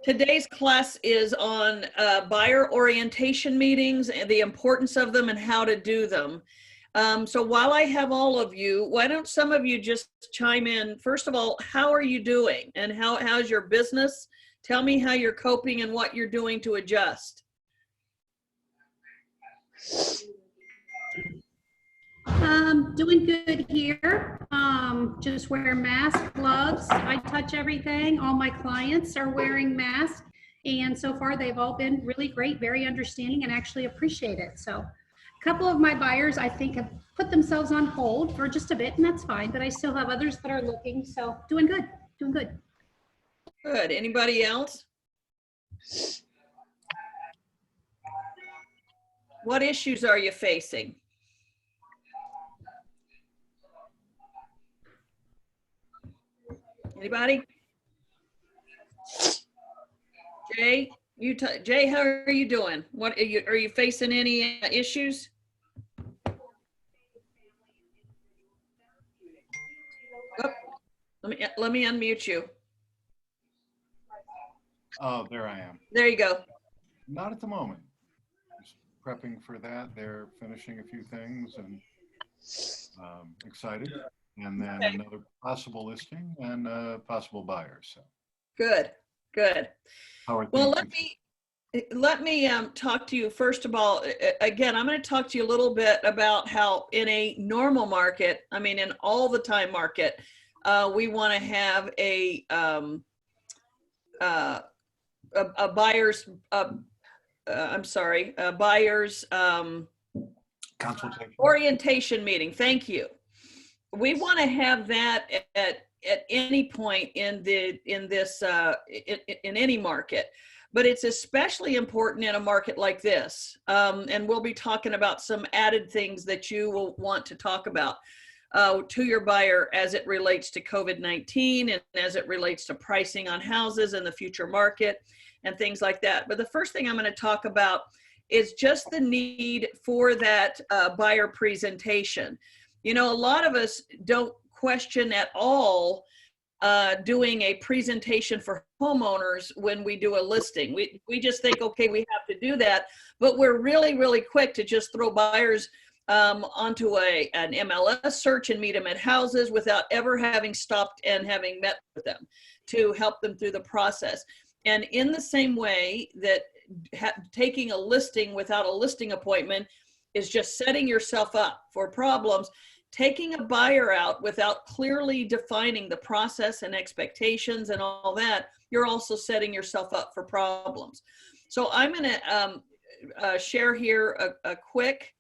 Today's class is on buyer orientation meetings and the importance of them and how to do them. So while I have all of you, why don't some of you just chime in? First of all, how are you doing and how's your business? Tell me how you're coping and what you're doing to adjust. Doing good here. Just wear masks, gloves. I touch everything. All my clients are wearing masks. And so far they've all been really great, very understanding and actually appreciate it. So a couple of my buyers, I think, have put themselves on hold for just a bit, and that's fine. But I still have others that are looking. So doing good, doing good. Good. Anybody else? What issues are you facing? Anybody? Jay, Jay, how are you doing? What are you facing any issues? Oh, let me unmute you. Oh, there I am. There you go. Not at the moment. Just prepping for that. They're finishing a few things and excited. And then Okay. Another possible listing and possible buyers. So. Good, good. How are Well, things? let me talk to you first of all. Again, I'm going to talk to you a little bit about how in a normal market, I mean, in all the time market, we want to have a buyer's, a buyer's Consultation. orientation meeting. Thank you. We want to have that at any point in this in any market, but it's especially important in a market like this. And we'll be talking about some added things that you will want to talk about to your buyer as it relates to COVID-19 and as it relates to pricing on houses in the future market and things like that. But the first thing I'm going to talk about is just the need for that buyer presentation. You know, a lot of us don't question at all doing a presentation for homeowners when we do a listing. We just think, okay, we have to do that, but we're really, really quick to just throw buyers onto an MLS search and meet them at houses without ever having stopped and having met with them to help them through the process. And in the same way that taking a listing without a listing appointment is just setting yourself up for problems, taking a buyer out without clearly defining the process and expectations and all that, you're also setting yourself up for problems. So I'm going to share here a quick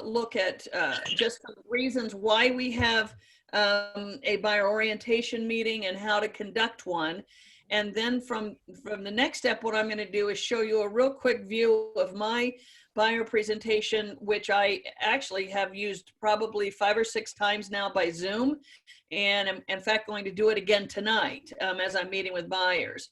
look at just some reasons why we have a buyer orientation meeting and how to conduct one. And then from the next step, what I'm going to do is show you a real quick view of my buyer presentation, which I actually have used probably 5 or 6 times now by Zoom. And I'm in fact going to do it again tonight as I'm meeting with buyers.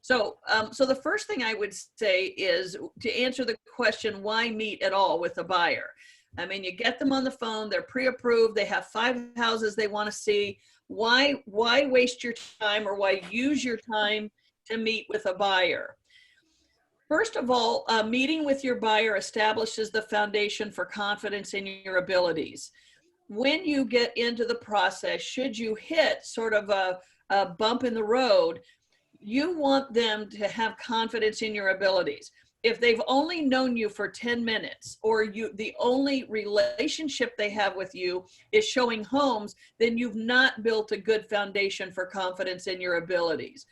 So, so the first thing I would say is to answer the question, why meet at all with a buyer? I mean, you get them on the phone, they're pre-approved, they have 5 houses they want to see. Why waste your time, or why use your time to meet with a buyer? First of all, meeting with your buyer establishes the foundation for confidence in your abilities. When you get into the process, should you hit sort of a bump in the road, you want them to have confidence in your abilities. If they've only known you for 10 minutes or the only relationship they have with you is showing homes, then you've not built a good foundation for confidence in your abilities.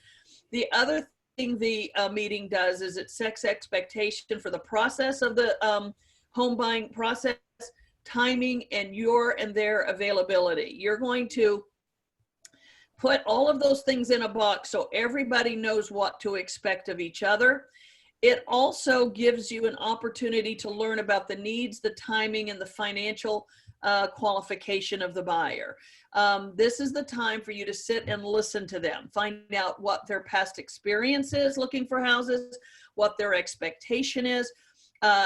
The other thing the meeting does is it sets expectation for the process of the home buying process, timing, and your and their availability. You're going to put all of those things in a box so everybody knows what to expect of each other. It also gives you an opportunity to learn about the needs, the timing, and the financial qualification of the buyer. This is the time for you to sit and listen to them, find out what their past experience is looking for houses, what their expectation is.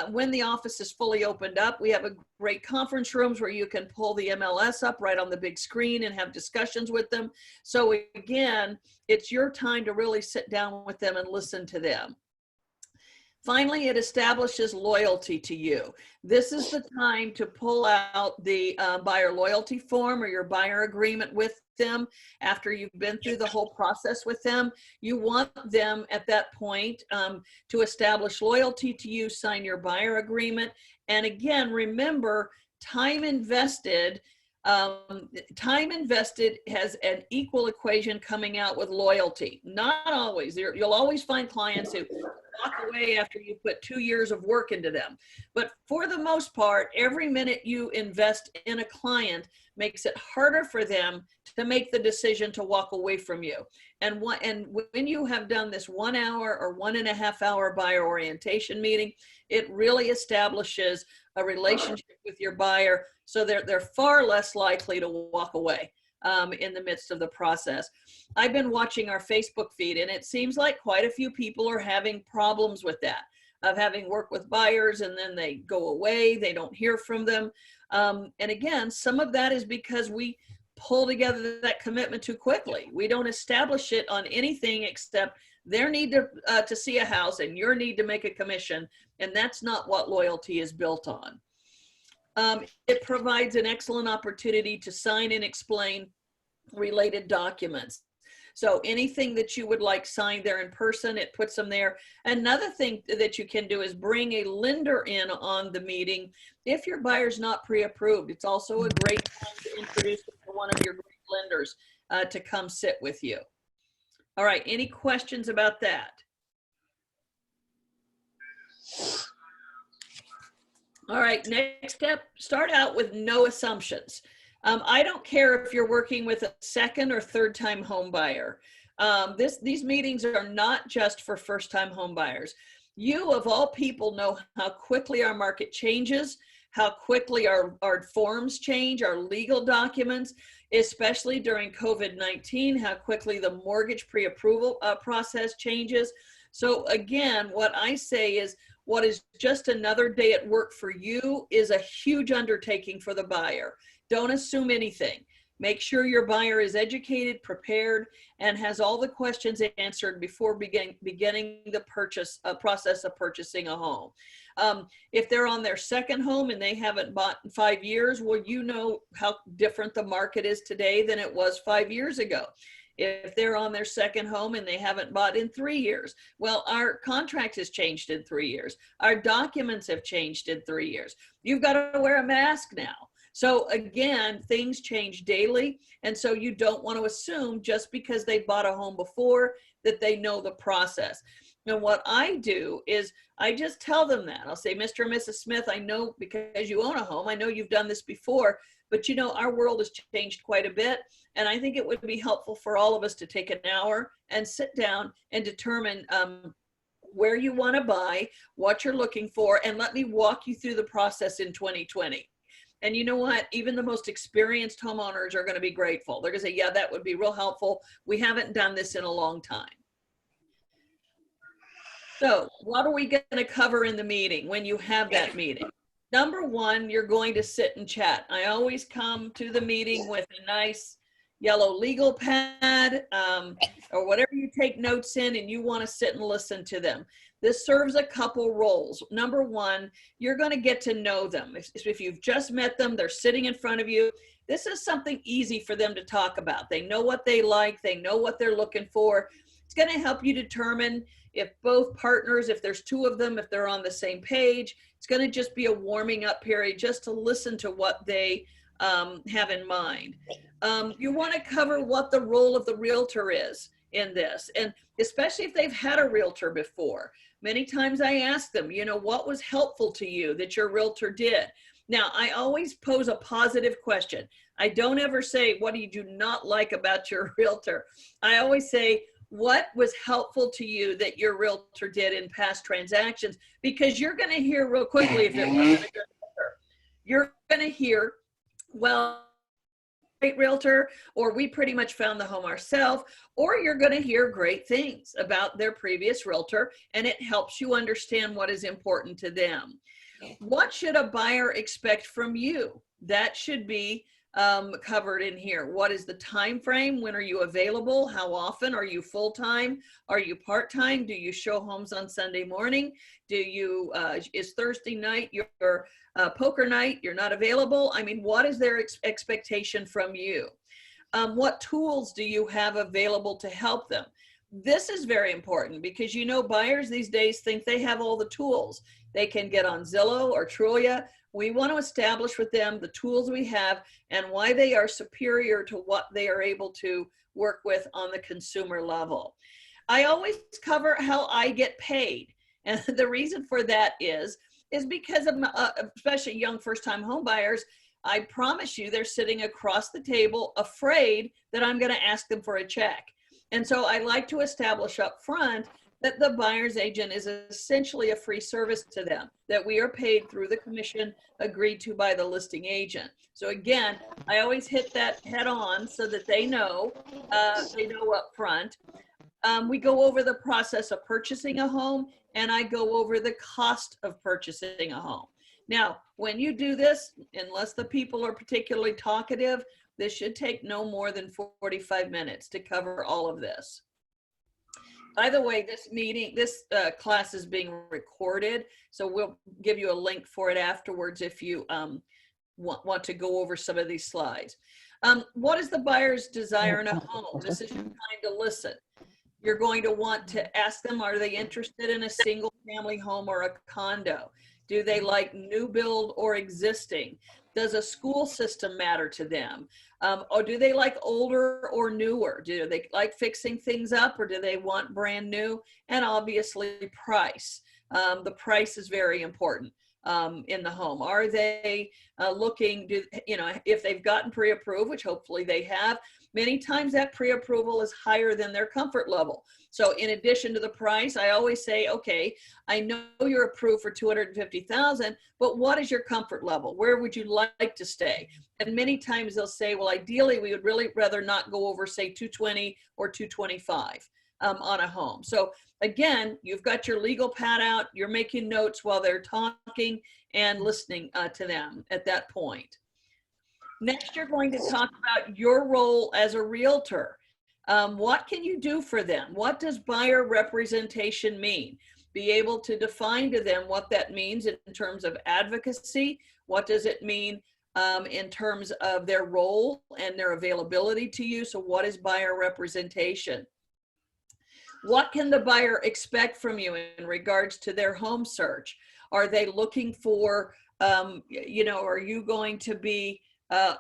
When the office is fully opened up, we have a great conference rooms where you can pull the MLS up right on the big screen and have discussions with them. So again, it's your time to really sit down with them and listen to them. Finally, it establishes loyalty to you. This is the time to pull out the buyer loyalty form or your buyer agreement with them after you've been through the whole process with them. You want them at that point to establish loyalty to you, sign your buyer agreement. And again, remember, time invested has an equal equation coming out with loyalty. Not always. You'll always find clients who walk away after you put 2 years of work into them. But for the most part, every minute you invest in a client makes it harder for them to make the decision to walk away from you. And when you have done this 1 hour or 1.5 hour buyer orientation meeting, it really establishes a relationship with your buyer, so they're far less likely to walk away in the midst of the process. I've been watching our Facebook feed, and it seems like quite a few people are having problems with that, of having worked with buyers and then they go away, they don't hear from them. And again, some of that is because we pull together that commitment too quickly. We don't establish it on anything except their need to see a house and your need to make a commission, and that's not what loyalty is built on. It provides an excellent opportunity to sign and explain related documents. So anything that you would like signed there in person, it puts them there. Another thing that you can do is bring a lender in on the meeting if your buyer's not pre-approved. It's also a great time to introduce them to one of your great lenders to come sit with you. All right, any questions about that? All right, next step, start out with no assumptions. I don't care if you're working with a second or third time home buyer. These meetings are not just for first time home buyers. You of all people know how quickly our market changes, how quickly our forms change, our legal documents, especially during COVID-19, how quickly the mortgage pre-approval process changes. So again, what I say is, what is just another day at work for you is a huge undertaking for the buyer. Don't assume anything. Make sure your buyer is educated, prepared, and has all the questions answered before beginning the process of purchasing a home. If they're on their second home and they haven't bought in 5 years, well, you know how different the market is today than it was 5 years ago. If they're on their second home and they haven't bought in 3 years, well, our contract has changed in 3 years. Our documents have changed in 3 years. You've got to wear a mask now. So again, things change daily. And so you don't want to assume just because they bought a home before that they know the process. And what I do is I just tell them that. I'll say, Mr. and Mrs. Smith, I know because you own a home, I know you've done this before, but you know, our world has changed quite a bit. And I think it would be helpful for all of us to take an hour and sit down and determine where you want to buy, what you're looking for, and let me walk you through the process in 2020. And you know what? Even the most experienced homeowners are going to be grateful. They're going to say, yeah, that would be real helpful. We haven't done this in a long time. So what are we going to cover in the meeting when you have that meeting? Number one, you're going to sit and chat. I always come to the meeting with a nice yellow legal pad or whatever you take notes in, and you want to sit and listen to them. This serves a couple roles. Number one, you're going to get to know them. If you've just met them, they're sitting in front of you. This is something easy for them to talk about. They know what they like. They know what they're looking for. It's going to help you determine if both partners, if there's two of them, if they're on the same page. It's going to just be a warming up period just to listen to what they have in mind. You want to cover what the role of the realtor is in this, and especially if they've had a realtor before. Many times I ask them, you know, what was helpful to you that your realtor did? Now, I always pose a positive question. I don't ever say, what do you do not like about your realtor? I always say, what was helpful to you that your realtor did in past transactions? Because you're going to hear real quickly if it wasn't a good realtor. You're going to hear, well, realtor, or we pretty much found the home ourselves, or you're going to hear great things about their previous realtor, and it helps you understand what is important to them. What should a buyer expect from you? That should be covered in here. What is the time frame? When are you available? How often? Are you full-time? Are you part-time? Do you show homes on Sunday morning? Do you is Thursday night your poker night? You're not available? I mean, what is their expectation from you? What tools do you have available to help them? This is very important because, you know, buyers these days think they have all the tools. They can get on Zillow or Trulia. We want to establish with them the tools we have and why they are superior to what they are able to work with on the consumer level. I always cover how I get paid. And the reason for that is because of, especially young first-time home buyers, I promise you they're sitting across the table afraid that I'm going to ask them for a check. And so I like to establish up front that the buyer's agent is essentially a free service to them, that we are paid through the commission agreed to by the listing agent. So again, I always hit that head on so that they know up front. We go over the process of purchasing a home, and I go over the cost of purchasing a home. Now, when you do this, unless the people are particularly talkative, this should take no more than 45 minutes to cover all of this. By the way, this class is being recorded, so we'll give you a link for it afterwards if you want to go over some of these slides. What is the buyer's desire in a home? This is your time to listen. You're going to want to ask them, are they interested in a single family home or a condo? Do they like new build or existing? Does a school system matter to them? Or do they like older or newer? Do they like fixing things up, or do they want brand new? And obviously price. The price is very important in the home. Are they looking, if they've gotten pre-approved, which hopefully they have, many times that pre-approval is higher than their comfort level. So in addition to the price, I always say, okay, I know you're approved for $250,000, but what is your comfort level? Where would you like to stay? And many times they'll say, well, ideally, we would really rather not go over, say, 220 or 225 on a home. So again, you've got your legal pad out, you're making notes while they're talking and listening to them at that point. Next, you're going to talk about your role as a realtor. What can you do for them? What does buyer representation mean? Be able to define to them what that means in terms of advocacy. What does it mean in terms of their role and their availability to you? So what is buyer representation? What can the buyer expect from you in regards to their home search? Are they looking for, are you going to be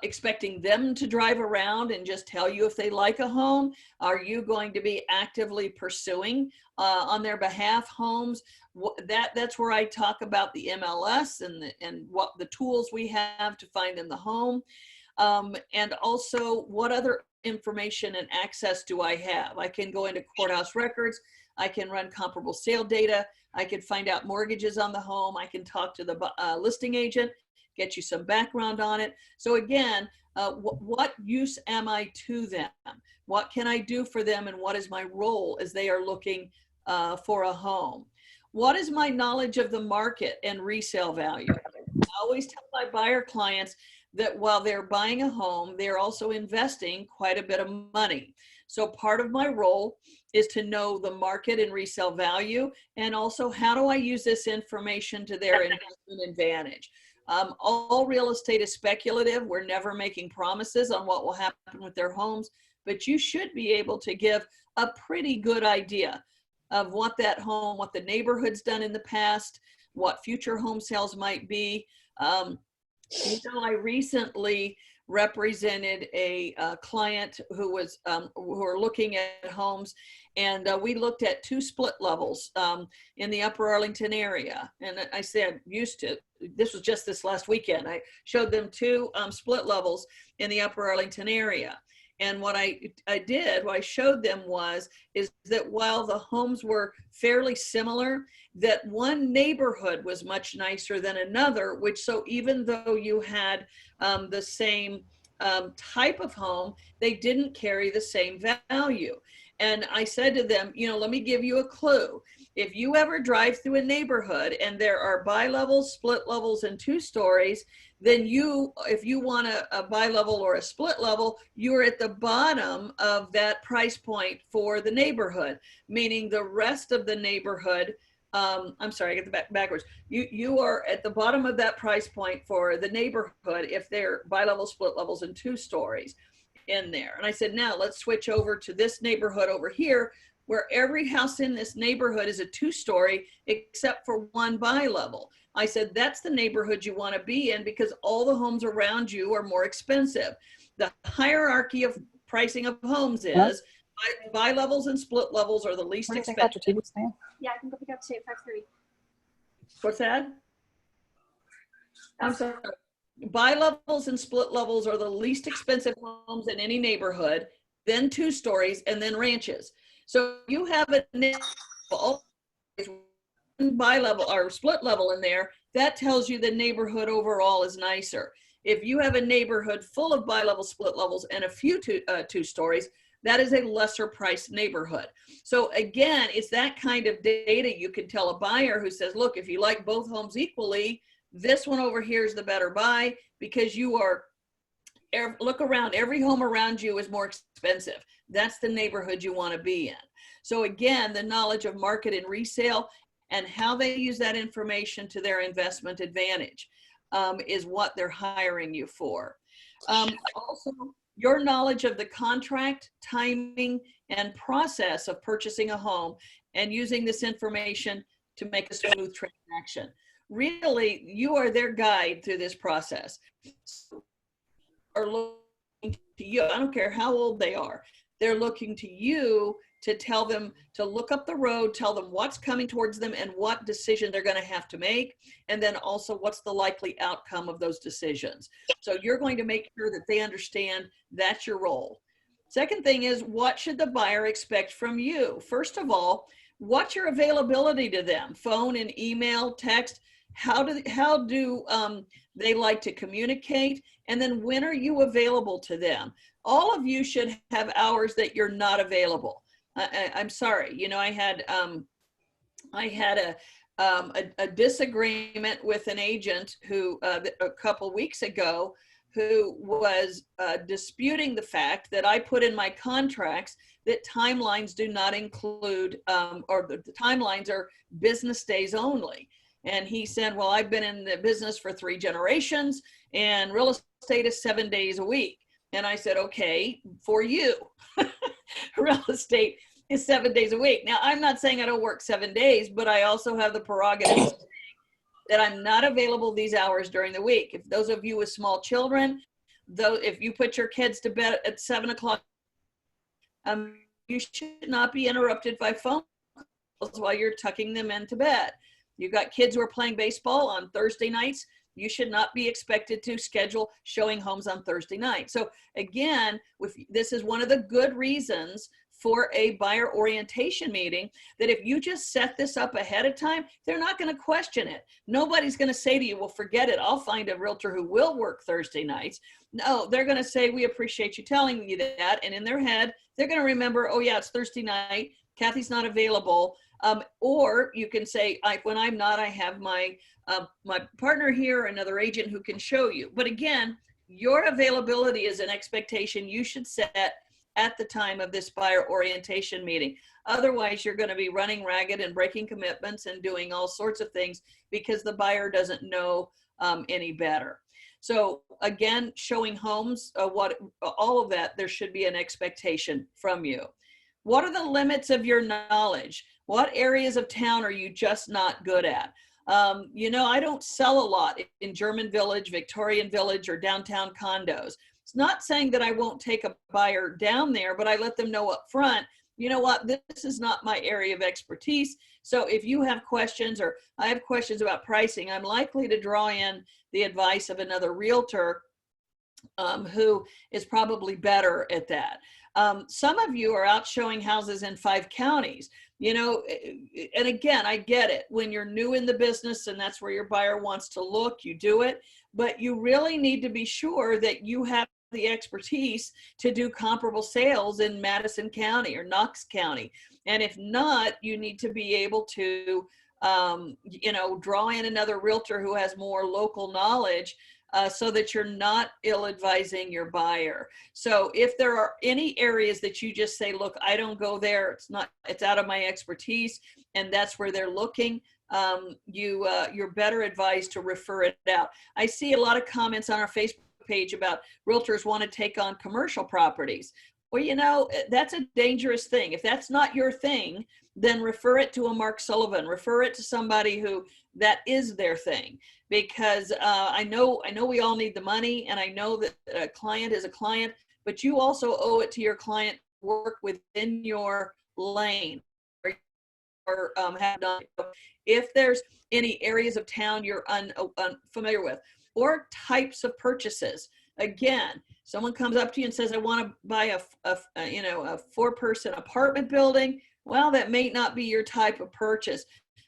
expecting them to drive around and just tell you if they like a home? Are you going to be actively pursuing on their behalf homes? That's where I talk about the MLS and what the tools we have to find in the home. And also, what other information and access do I have? I can go into courthouse records. I can run comparable sale data. I can find out mortgages on the home. I can talk to the listing agent, get you some background on it. So again, what use am I to them? What can I do for them, and what is my role as they are looking for a home? What is my knowledge of the market and resale value? I always tell my buyer clients that while they're buying a home, they're also investing quite a bit of money. So part of my role is to know the market and resale value, and also how do I use this information to their investment advantage. All real estate is speculative. We're never making promises on what will happen with their homes, but you should be able to give a pretty good idea of what that home, what the neighborhood's done in the past, what future home sales might be. I recently represented a client who was who are looking at homes, and we looked at 2 split levels in the Upper Arlington area. And I said, this was just this last weekend, I showed them 2 split levels in the Upper Arlington area. And what I showed them is that while the homes were fairly similar, that one neighborhood was much nicer than another, so even though you had the same type of home, they didn't carry the same value. And I said to them, you know, let me give you a clue. If you ever drive through a neighborhood and there are bi-levels, split levels, and 2 stories, then if you want a bi-level or a split level, you're at the bottom of that price point for the neighborhood, meaning the rest of the neighborhood, I'm sorry, I get the backwards. You are at the bottom of that price point for the neighborhood if they're bi-level, split levels, and 2 stories in there. And I said, now let's switch over to this neighborhood over here, where every house in this neighborhood is a 2-story except for 1 bi-level. I said, that's the neighborhood you want to be in because all the homes around you are more expensive. The hierarchy of pricing of homes is bi-levels and split levels are the least expensive. Yeah, I can go pick up today at 5:30. What's that? I'm sorry. Bi-levels and split levels are the least expensive homes in any neighborhood, then 2 stories, and then ranches. So you have a bi-level or split level in there, that tells you the neighborhood overall is nicer. If you have a neighborhood full of bi-level, split levels, and a few 2 stories, that is a lesser priced neighborhood. So again, it's that kind of data you can tell a buyer who says, look, if you like both homes equally, this one over here is the better buy because you are, look around, every home around you is more expensive. That's the neighborhood you want to be in. So again, the knowledge of market and resale and how they use that information to their investment advantage is what they're hiring you for. Also, your knowledge of the contract, timing, and process of purchasing a home and using this information to make a smooth transaction. Really, you are their guide through this process. Are looking to you, I don't care how old they are, they're looking to you to tell them to look up the road, tell them what's coming towards them and what decision they're going to have to make, and then also what's the likely outcome of those decisions. So you're going to make sure that they understand that's your role. Second thing is, what should the buyer expect from you? First of all, what's your availability to them? Phone and email, text. How do they like to communicate? And then when are you available to them? All of you should have hours that you're not available. I'm sorry, you know, I had a disagreement with an agent who a couple weeks ago who was disputing the fact that I put in my contracts that timelines do not include, or the timelines are business days only. And he said, well, I've been in the business for 3 generations and real estate is 7 days a week. And I said, okay, for you, real estate is 7 days a week. Now, I'm not saying I don't work 7 days, but I also have the prerogative that I'm not available these hours during the week. If those of you with small children, though, if you put your kids to bed at 7 o'clock, you should not be interrupted by phone calls while you're tucking them into bed. You've got kids who are playing baseball on Thursday nights. You should not be expected to schedule showing homes on Thursday night. So again, this is one of the good reasons for a buyer orientation meeting, that if you just set this up ahead of time, they're not going to question it. Nobody's going to say to you, well, forget it, I'll find a realtor who will work Thursday nights. No, they're going to say, we appreciate you telling me that. And in their head, they're going to remember, oh yeah, it's Thursday night, Kathy's not available. Or you can say, when I'm not, I have my partner here, another agent who can show you. But again, your availability is an expectation you should set at the time of this buyer orientation meeting. Otherwise, you're going to be running ragged and breaking commitments and doing all sorts of things because the buyer doesn't know any better. So again, showing homes, all of that, there should be an expectation from you. What are the limits of your knowledge? What areas of town are you just not good at? You know, I don't sell a lot in German Village, Victorian Village, or downtown condos. It's not saying that I won't take a buyer down there, but I let them know up front, you know what, this is not my area of expertise. So if you have questions or I have questions about pricing, I'm likely to draw in the advice of another realtor who is probably better at that. Some of you are out showing houses in 5 counties, you know, and again, I get it. When you're new in the business and that's where your buyer wants to look, you do it, but you really need to be sure that you have the expertise to do comparable sales in Madison County or Knox County? And if not, you need to be able to, you know, draw in another realtor who has more local knowledge, so that you're not ill-advising your buyer. So if there are any areas that you just say, look, I don't go there, it's out of my expertise, and that's where they're looking, you're better advised to refer it out. I see a lot of comments on our Facebook page about realtors want to take on commercial properties. Well, you know, that's a dangerous thing. If that's not your thing, then refer it to a Mark Sullivan, refer it to somebody who that is their thing. Because I know we all need the money, and I know that a client is a client, but you also owe it to your client to work within your lane, or have done. If there's any areas of town you're unfamiliar with, or types of purchases. Again, someone comes up to you and says, I want to buy a 4-person apartment building. Well, that may not be your type of purchase.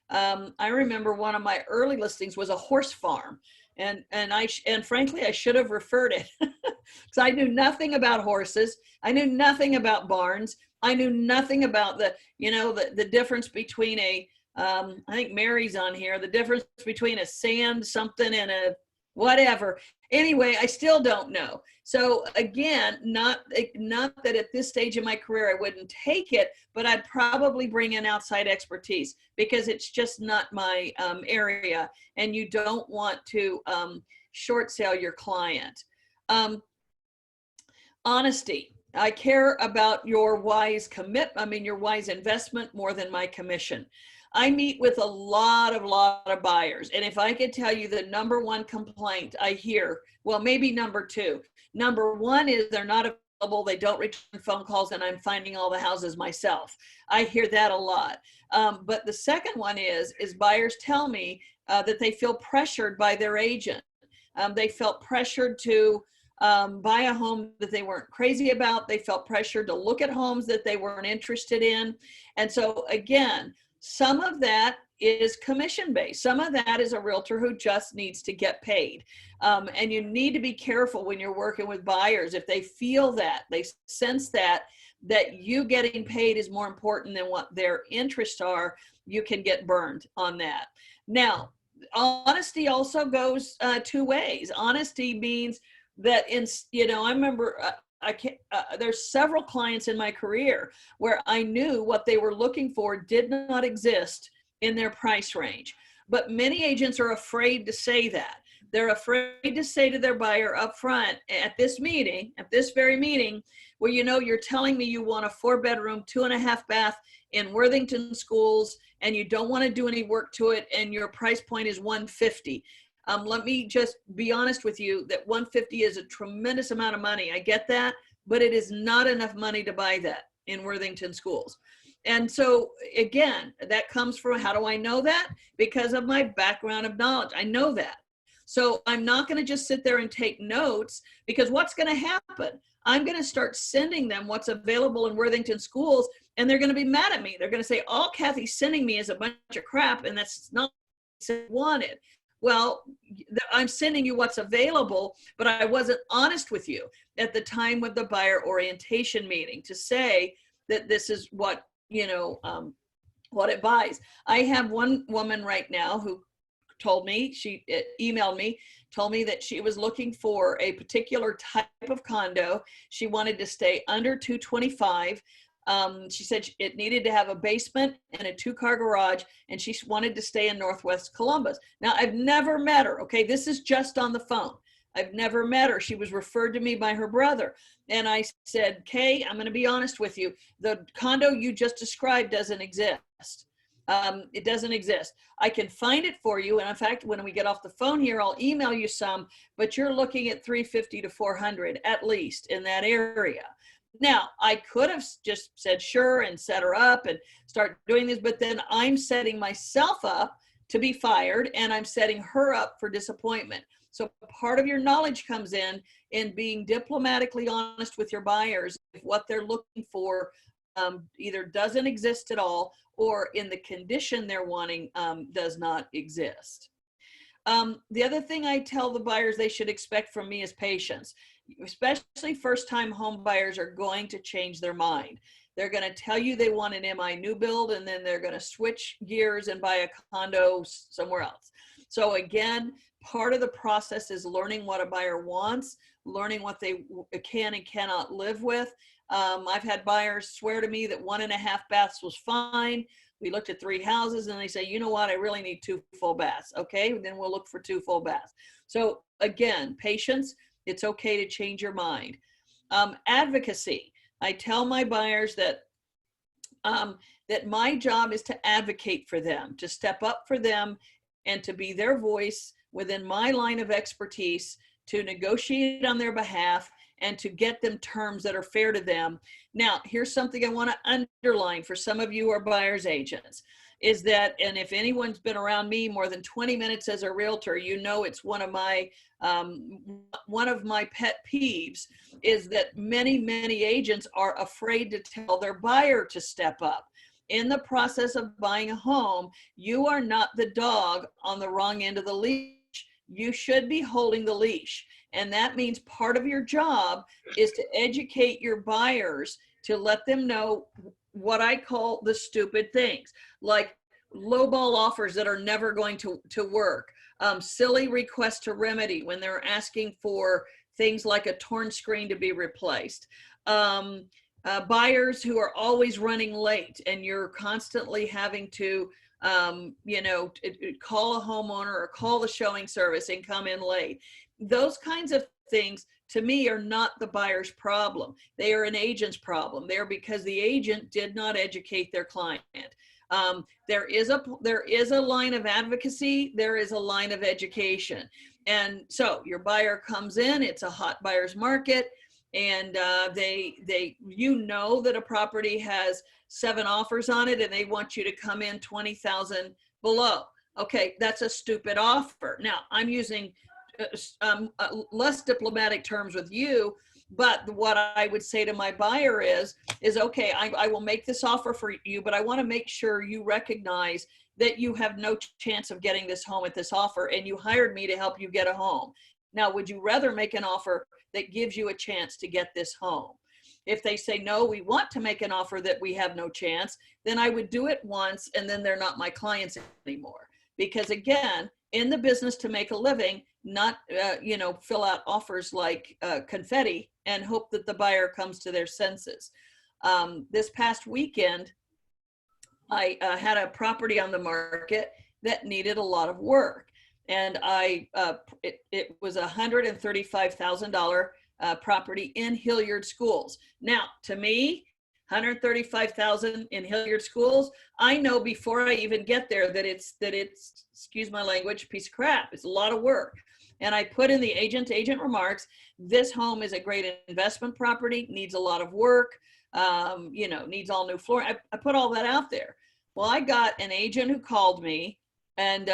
I remember one of my early listings was a horse farm, and frankly, I should have referred it because I knew nothing about horses. I knew nothing about barns. I knew nothing about the difference between I think Mary's on here, the difference between a sand something and a whatever. Anyway, I still don't know. So again, not that at this stage in my career I wouldn't take it, but I'd probably bring in outside expertise because it's just not my area, and you don't want to short sell your client. Honesty. I care about your wise your wise investment more than my commission. I meet with a lot of buyers. And if I could tell you the number one complaint I hear, well, maybe number two. Number one is they're not available. They don't return phone calls, and I'm finding all the houses myself. I hear that a lot. But the second one is buyers tell me that they feel pressured by their agent. They felt pressured to buy a home that they weren't crazy about. They felt pressured to look at homes that they weren't interested in. And so again, some of that is commission-based. Some of that is a realtor who just needs to get paid. And you need to be careful when you're working with buyers. If they feel that, they sense that you getting paid is more important than what their interests are, you can get burned on that. Now, honesty also goes 2 ways. Honesty means that I remember there's several clients in my career where I knew what they were looking for did not exist in their price range. But many agents are afraid to say that. They're afraid to say to their buyer up front at this very meeting, well, you're telling me you want a 4-bedroom, 2.5 bath in Worthington schools, and you don't want to do any work to it, and your price point is $150. Let me just be honest with you that $150 is a tremendous amount of money. I get that, but it is not enough money to buy that in Worthington schools. And so again, that comes from, how do I know that? Because of my background of knowledge. I know that. So I'm not going to just sit there and take notes, because what's going to happen? I'm going to start sending them what's available in Worthington schools, and they're going to be mad at me. They're going to say, all Kathy's sending me is a bunch of crap, and that's not what I wanted. Well, I'm sending you what's available, but I wasn't honest with you at the time with the buyer orientation meeting to say that this is what, what it buys. I have one woman right now who told me, she emailed me, told me that she was looking for a particular type of condo. She wanted to stay under 225. She said it needed to have a basement and a 2-car garage, and she wanted to stay in Northwest Columbus. Now, I've never met her. Okay, this is just on the phone. I've never met her. She was referred to me by her brother. And I said, Kay, I'm going to be honest with you. The condo you just described doesn't exist. It doesn't exist. I can find it for you. And in fact, when we get off the phone here, I'll email you some, but you're looking at $350 to $400 at least in that area. Now, I could have just said sure and set her up and start doing this, but then I'm setting myself up to be fired, and I'm setting her up for disappointment. So part of your knowledge comes in being diplomatically honest with your buyers if what they're looking for either doesn't exist at all, or in the condition they're wanting does not exist. The other thing I tell the buyers they should expect from me is patience. especially first-time home buyers are going to change their mind. They're going to tell you they want an MI new build, and then they're going to switch gears and buy a condo somewhere else. So again, part of the process is learning what a buyer wants, learning what they can and cannot live with. I've had buyers swear to me that 1.5 baths was fine. We looked at 3 houses and they say, you know what, I really need 2 full baths. Okay, then we'll look for 2 full baths. So again, patience, it's okay to change your mind. Advocacy. I tell my buyers that that my job is to advocate for them, to step up for them, and to be their voice within my line of expertise, to negotiate on their behalf and to get them terms that are fair to them. Now, here's something I want to underline for some of you who are buyer's agents, is that, and if anyone's been around me more than 20 minutes as a realtor, you know it's one of my pet peeves, is that many agents are afraid to tell their buyer to step up. In the process of buying a home, you are not the dog on the wrong end of the leash. You should be holding the leash. And that means part of your job is to educate your buyers, to let them know what I call the stupid things, like lowball offers that are never going to work, silly requests to remedy when they're asking for things like a torn screen to be replaced, buyers who are always running late and you're constantly having to call a homeowner or call the showing service and come in late. Those kinds of things, to me, are not the buyer's problem. They are an agent's problem. They're because the agent did not educate their client. There is a line of advocacy. There is a line of education. And so your buyer comes in, it's a hot buyer's market, and you know that a property has 7 offers on it and they want you to come in 20,000 below. Okay, that's a stupid offer. Now, I'm using less diplomatic terms with you, but what I would say to my buyer is okay, I will make this offer for you, but I want to make sure you recognize that you have no chance of getting this home at this offer, and you hired me to help you get a home. Now, would you rather make an offer that gives you a chance to get this home? If they say, no, we want to make an offer that we have no chance, then I would do it once, and then they're not my clients anymore. Because again, in the business to make a living, not fill out offers like confetti and hope that the buyer comes to their senses. This past weekend, I had a property on the market that needed a lot of work, and it was a $135,000 property in Hilliard Schools. Now, to me, $135,000 in Hilliard Schools, I know before I even get there that it's excuse my language, piece of crap. It's a lot of work. And I put in the agent remarks, this home is a great investment property, needs a lot of work, needs all new floor. I put all that out there. Well, I got an agent who called me, and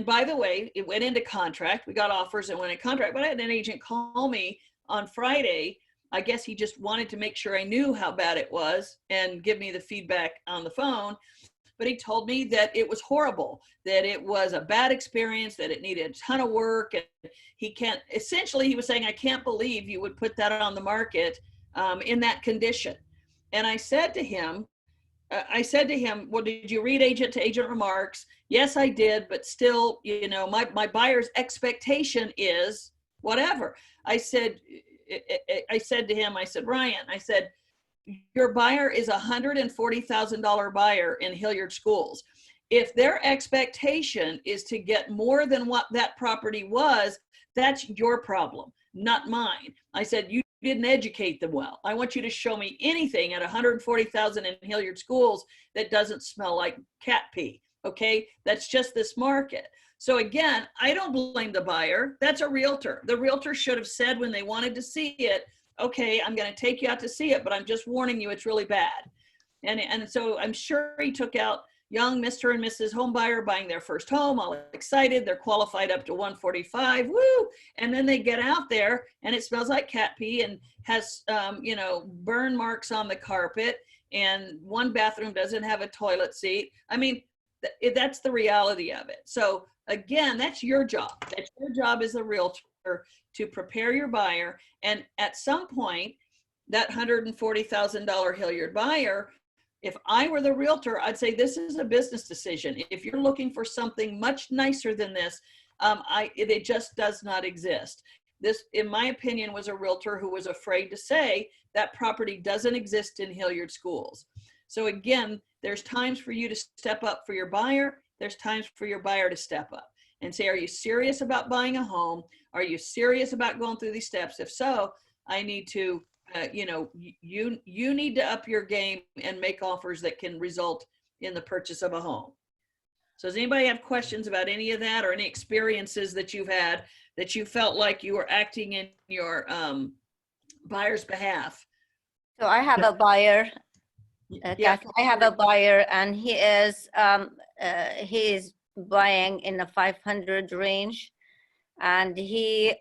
by the way, it went into contract. We got offers and went into contract, but I had an agent call me on Friday. I guess he just wanted to make sure I knew how bad it was and give me the feedback on the phone. But he told me that it was horrible, that it was a bad experience, that it needed a ton of work. And he was saying, I can't believe you would put that on the market in that condition. And I said to him, well, did you read agent to agent remarks? Yes, I did. But still, my buyer's expectation is whatever. I said to him, Ryan, your buyer is a $140,000 buyer in Hilliard Schools. If their expectation is to get more than what that property was, that's your problem, not mine. I said, you didn't educate them well. I want you to show me anything at $140,000 in Hilliard Schools that doesn't smell like cat pee. Okay, that's just this market. So again, I don't blame the buyer. That's a realtor. The realtor should have said when they wanted to see it, okay, I'm going to take you out to see it, but I'm just warning you, it's really bad. And so I'm sure he took out young Mr. and Mrs. Homebuyer buying their first home, all excited. They're qualified up to 145, woo! And then they get out there and it smells like cat pee and has, burn marks on the carpet, and one bathroom doesn't have a toilet seat. I mean, that's the reality of it. So again, that's your job. That's your job as a realtor. to prepare your buyer. And at some point, that $140,000 Hilliard buyer, if I were the realtor, I'd say this is a business decision. If you're looking for something much nicer than this, it just does not exist. This, in my opinion, was a realtor who was afraid to say that property doesn't exist in Hilliard schools. So again, there's times for you to step up for your buyer. There's times for your buyer to step up and say, are you serious about buying a home? Are you serious about going through these steps? If so, I need to, you need to up your game and make offers that can result in the purchase of a home. So does anybody have questions about any of that, or any experiences that you've had that you felt like you were acting in your buyer's behalf? So I have a buyer, Yeah. Kathy, I have a buyer, and he is buying in the 500 range, and he's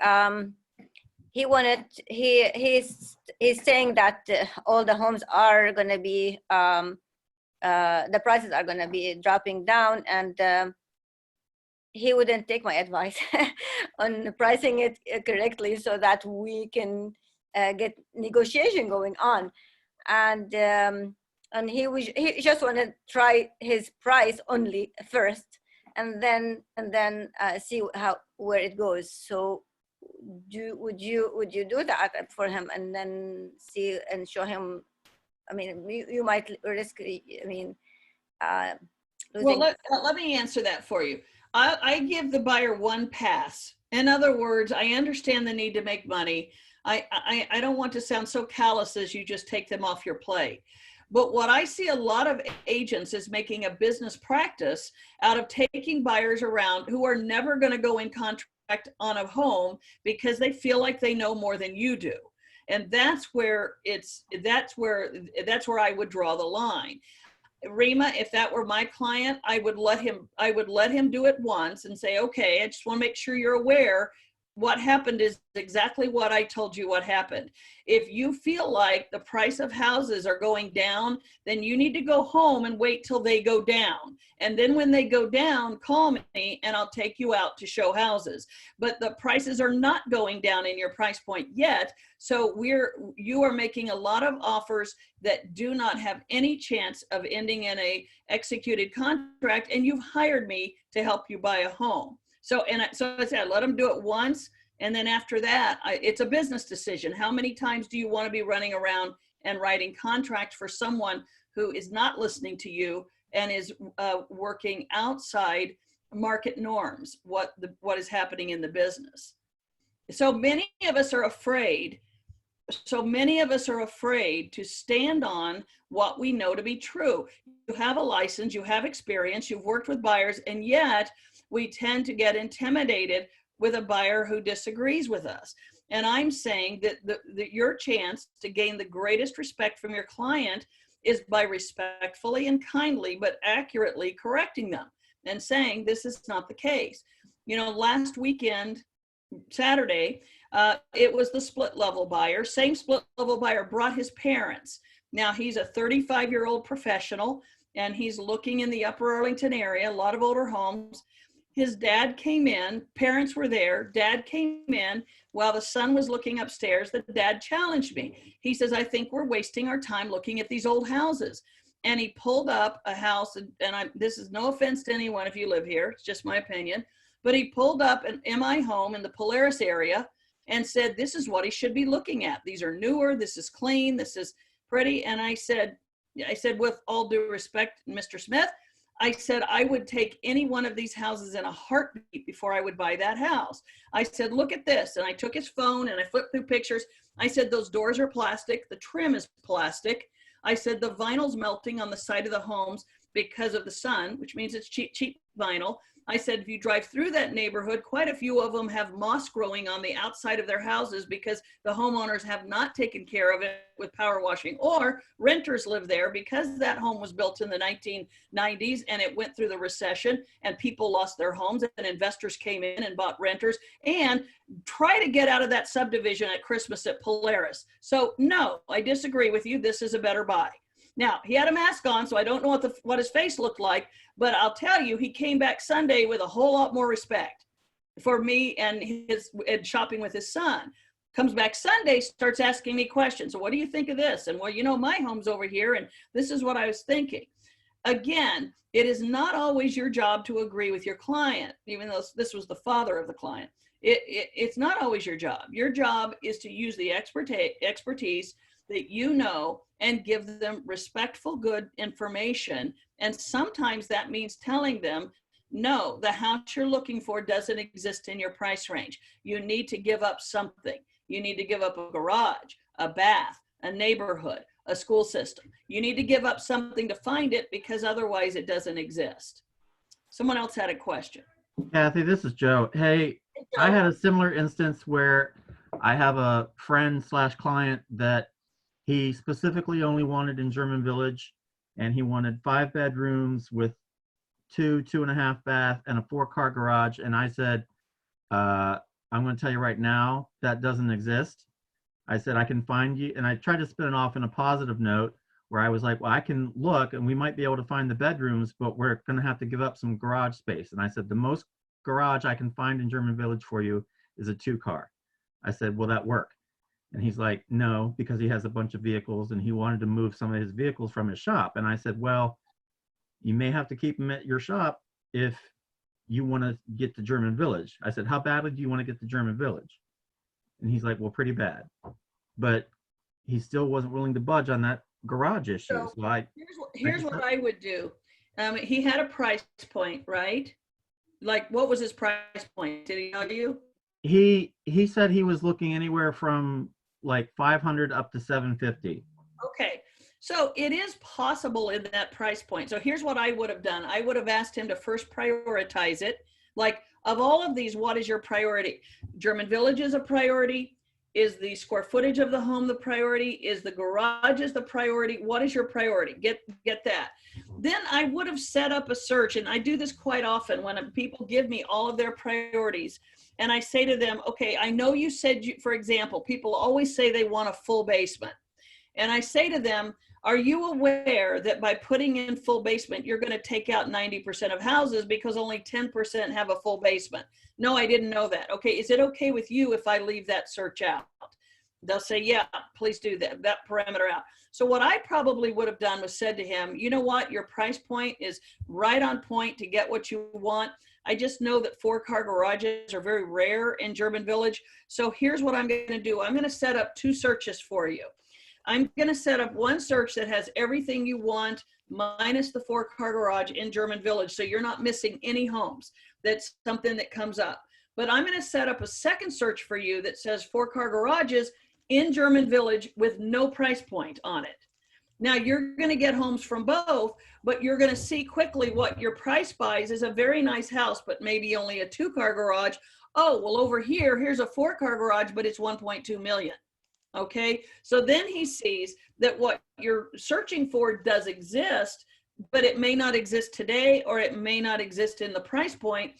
saying that all the homes are going to be the prices are going to be dropping down, and he wouldn't take my advice on pricing it correctly so that we can get negotiation going on. And he just want to try his price only first, and then see where it goes. So would you do that for him, and then see and show him? I mean, you might risk, losing. Well, let me answer that for you. I give the buyer one pass. In other words, I understand the need to make money. I don't want to sound so callous as you just take them off your plate. But what I see a lot of agents is making a business practice out of taking buyers around who are never going to go in contract on a home because they feel like they know more than you do. And that's where I would draw the line. Rima, if that were my client, I would let him do it once and say, okay, I just want to make sure you're aware what happened is exactly what I told you what happened. If you feel like the price of houses are going down, then you need to go home and wait till they go down. And then when they go down, call me and I'll take you out to show houses. But the prices are not going down in your price point yet. So you are making a lot of offers that do not have any chance of ending in a executed contract, and you've hired me to help you buy a home. So I said, let them do it once. And then after that, it's a business decision. How many times do you want to be running around and writing contracts for someone who is not listening to you and is working outside market norms, what is happening in the business? So many of us are afraid. To stand on what we know to be true. You have a license, you have experience, you've worked with buyers, and yet we tend to get intimidated with a buyer who disagrees with us. And I'm saying that your chance to gain the greatest respect from your client is by respectfully and kindly, but accurately correcting them and saying, this is not the case. You know, last weekend, Saturday, it was the split level buyer. Same split level buyer brought his parents. Now he's a 35-year-old professional and he's looking in the Upper Arlington area, a lot of older homes. His dad came in, parents were there, dad came in while the son was looking upstairs. The dad challenged me. He says, I think we're wasting our time looking at these old houses. And he pulled up a house, and this is no offense to anyone if you live here, it's just my opinion, but he pulled up an MI home in the Polaris area and said, this is what he should be looking at. These are newer, this is clean, this is pretty. And I said, with all due respect, Mr. Smith, I said, I would take any one of these houses in a heartbeat before I would buy that house. I said, look at this. And I took his phone and I flipped through pictures. I said, those doors are plastic. The trim is plastic. I said, the vinyl's melting on the side of the homes because of the sun, which means it's cheap vinyl. I said, if you drive through that neighborhood, quite a few of them have moss growing on the outside of their houses because the homeowners have not taken care of it with power washing, or renters live there because that home was built in the 1990s and it went through the recession and people lost their homes and investors came in and bought renters and try to get out of that subdivision at Christmas at Polaris. So no, I disagree with you. This is a better buy. Now, he had a mask on, so I don't know what his face looked like, but I'll tell you, he came back Sunday with a whole lot more respect. for me and shopping with his son. Comes back Sunday, starts asking me questions. So what do you think of this? And well, you know, my home's over here and this is what I was thinking. Again, it is not always your job to agree with your client, even though this was the father of the client. It's not always your job. Your job is to use the expertise that you know and give them respectful, good information. And sometimes that means telling them, no, the house you're looking for doesn't exist in your price range. You need to give up something. You need to give up a garage, a bath, a neighborhood, a school system. You need to give up something to find it because otherwise it doesn't exist. Someone else had a question. Kathy, this is Joe. Hey, I had a similar instance where I have a friend / client that he specifically only wanted in German Village, and he wanted 5 bedrooms with 2.5 bath and a 4-car garage. And I said, I'm going to tell you right now, that doesn't exist. I said, I can find you. And I tried to spin it off in a positive note where I was like, well, I can look and we might be able to find the bedrooms, but we're going to have to give up some garage space. And I said, the most garage I can find in German Village for you is a 2-car. I said, will that work? And he's like, no, because he has a bunch of vehicles and he wanted to move some of his vehicles from his shop. And I said, well, you may have to keep them at your shop if you want to get to German Village. I said, how badly do you want to get to German Village? And he's like, well, pretty bad. But he still wasn't willing to budge on that garage issue. So here's what I would do. He had a price point, right? Like, what was his price point? Did he tell you? He said he was looking anywhere from like 500 up to 750. Okay. So it is possible in that price point. So here's what I would have done. I would have asked him to first prioritize it. Like, of all of these, what is your priority? German Village is a priority. Is the square footage of the home the priority? Is the garage the priority? What is your priority? Get that. Then I would have set up a search, and I do this quite often when people give me all of their priorities. And I say to them, okay, I know you said, for example, people always say they want a full basement. And I say to them, are you aware that by putting in full basement, you're going to take out 90% of houses because only 10% have a full basement? No, I didn't know that. Okay, is it okay with you if I leave that search out? They'll say, yeah, please do that parameter out. So what I probably would have done was said to him, you know what, your price point is right on point to get what you want. I just know that 4-car garages are very rare in German Village. So here's what I'm going to do. I'm going to set up 2 searches for you. I'm going to set up one search that has everything you want minus the 4-car garage in German Village. So you're not missing any homes. That's something that comes up. But I'm going to set up a second search for you that says 4-car garages in German Village with no price point on it. Now you're going to get homes from both, but you're going to see quickly what your price buys is a very nice house, but maybe only a 2-car garage. Oh, well, over here, here's a 4-car garage, but it's 1.2 million. Okay, so then he sees that what you're searching for does exist, but it may not exist today, or it may not exist in the price point.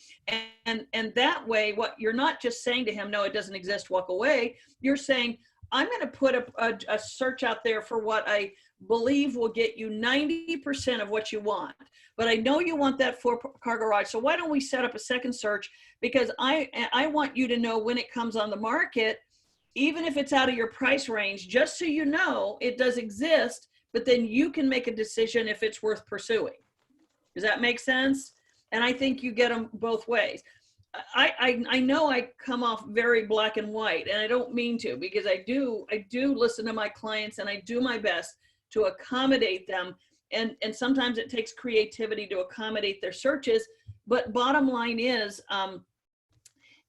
And that way, what you're not just saying to him, no, it doesn't exist, walk away. You're saying, I'm going to put a search out there for what I believe will get you 90% of what you want. But I know you want that 4-car garage. So why don't we set up a second search? Because I want you to know when it comes on the market, even if it's out of your price range, just so you know it does exist, but then you can make a decision if it's worth pursuing. Does that make sense? And I think you get them both ways. I know I come off very black and white, and I don't mean to, because I do listen to my clients and I do my best to accommodate them. And sometimes it takes creativity to accommodate their searches. But bottom line is,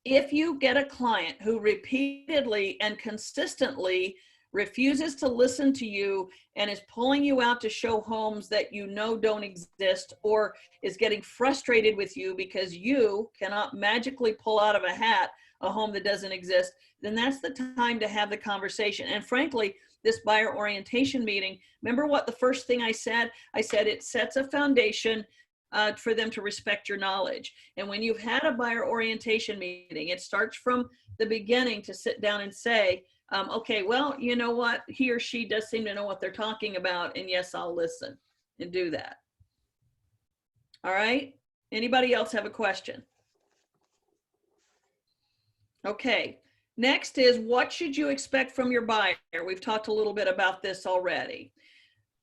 if you get a client who repeatedly and consistently refuses to listen to you and is pulling you out to show homes that you know don't exist, or is getting frustrated with you because you cannot magically pull out of a hat a home that doesn't exist, then that's the time to have the conversation. And frankly, this buyer orientation meeting, remember what the first thing I said? I said it sets a foundation for them to respect your knowledge. And when you've had a buyer orientation meeting, it starts from the beginning to sit down and say, okay, well, you know what? He or she does seem to know what they're talking about. And yes, I'll listen and do that. All right. Anybody else have a question? Okay. Next is, what should you expect from your buyer? We've talked a little bit about this already.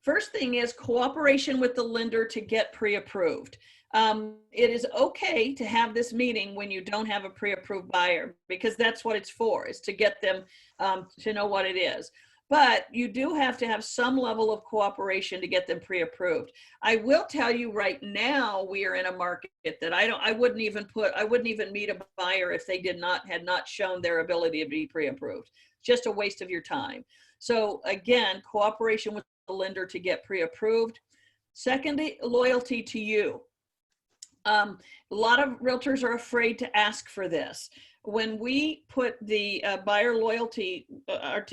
First thing is cooperation with the lender to get pre-approved. It is okay to have this meeting when you don't have a pre-approved buyer, because that's what it's for, is to get them to know what it is. But you do have to have some level of cooperation to get them pre-approved. I will tell you right now, we are in a market that I wouldn't even meet a buyer if they had not shown their ability to be pre-approved. Just a waste of your time. So again, cooperation with the lender to get pre-approved. Secondly, loyalty to you. A lot of realtors are afraid to ask for this. When we put the buyer loyalty,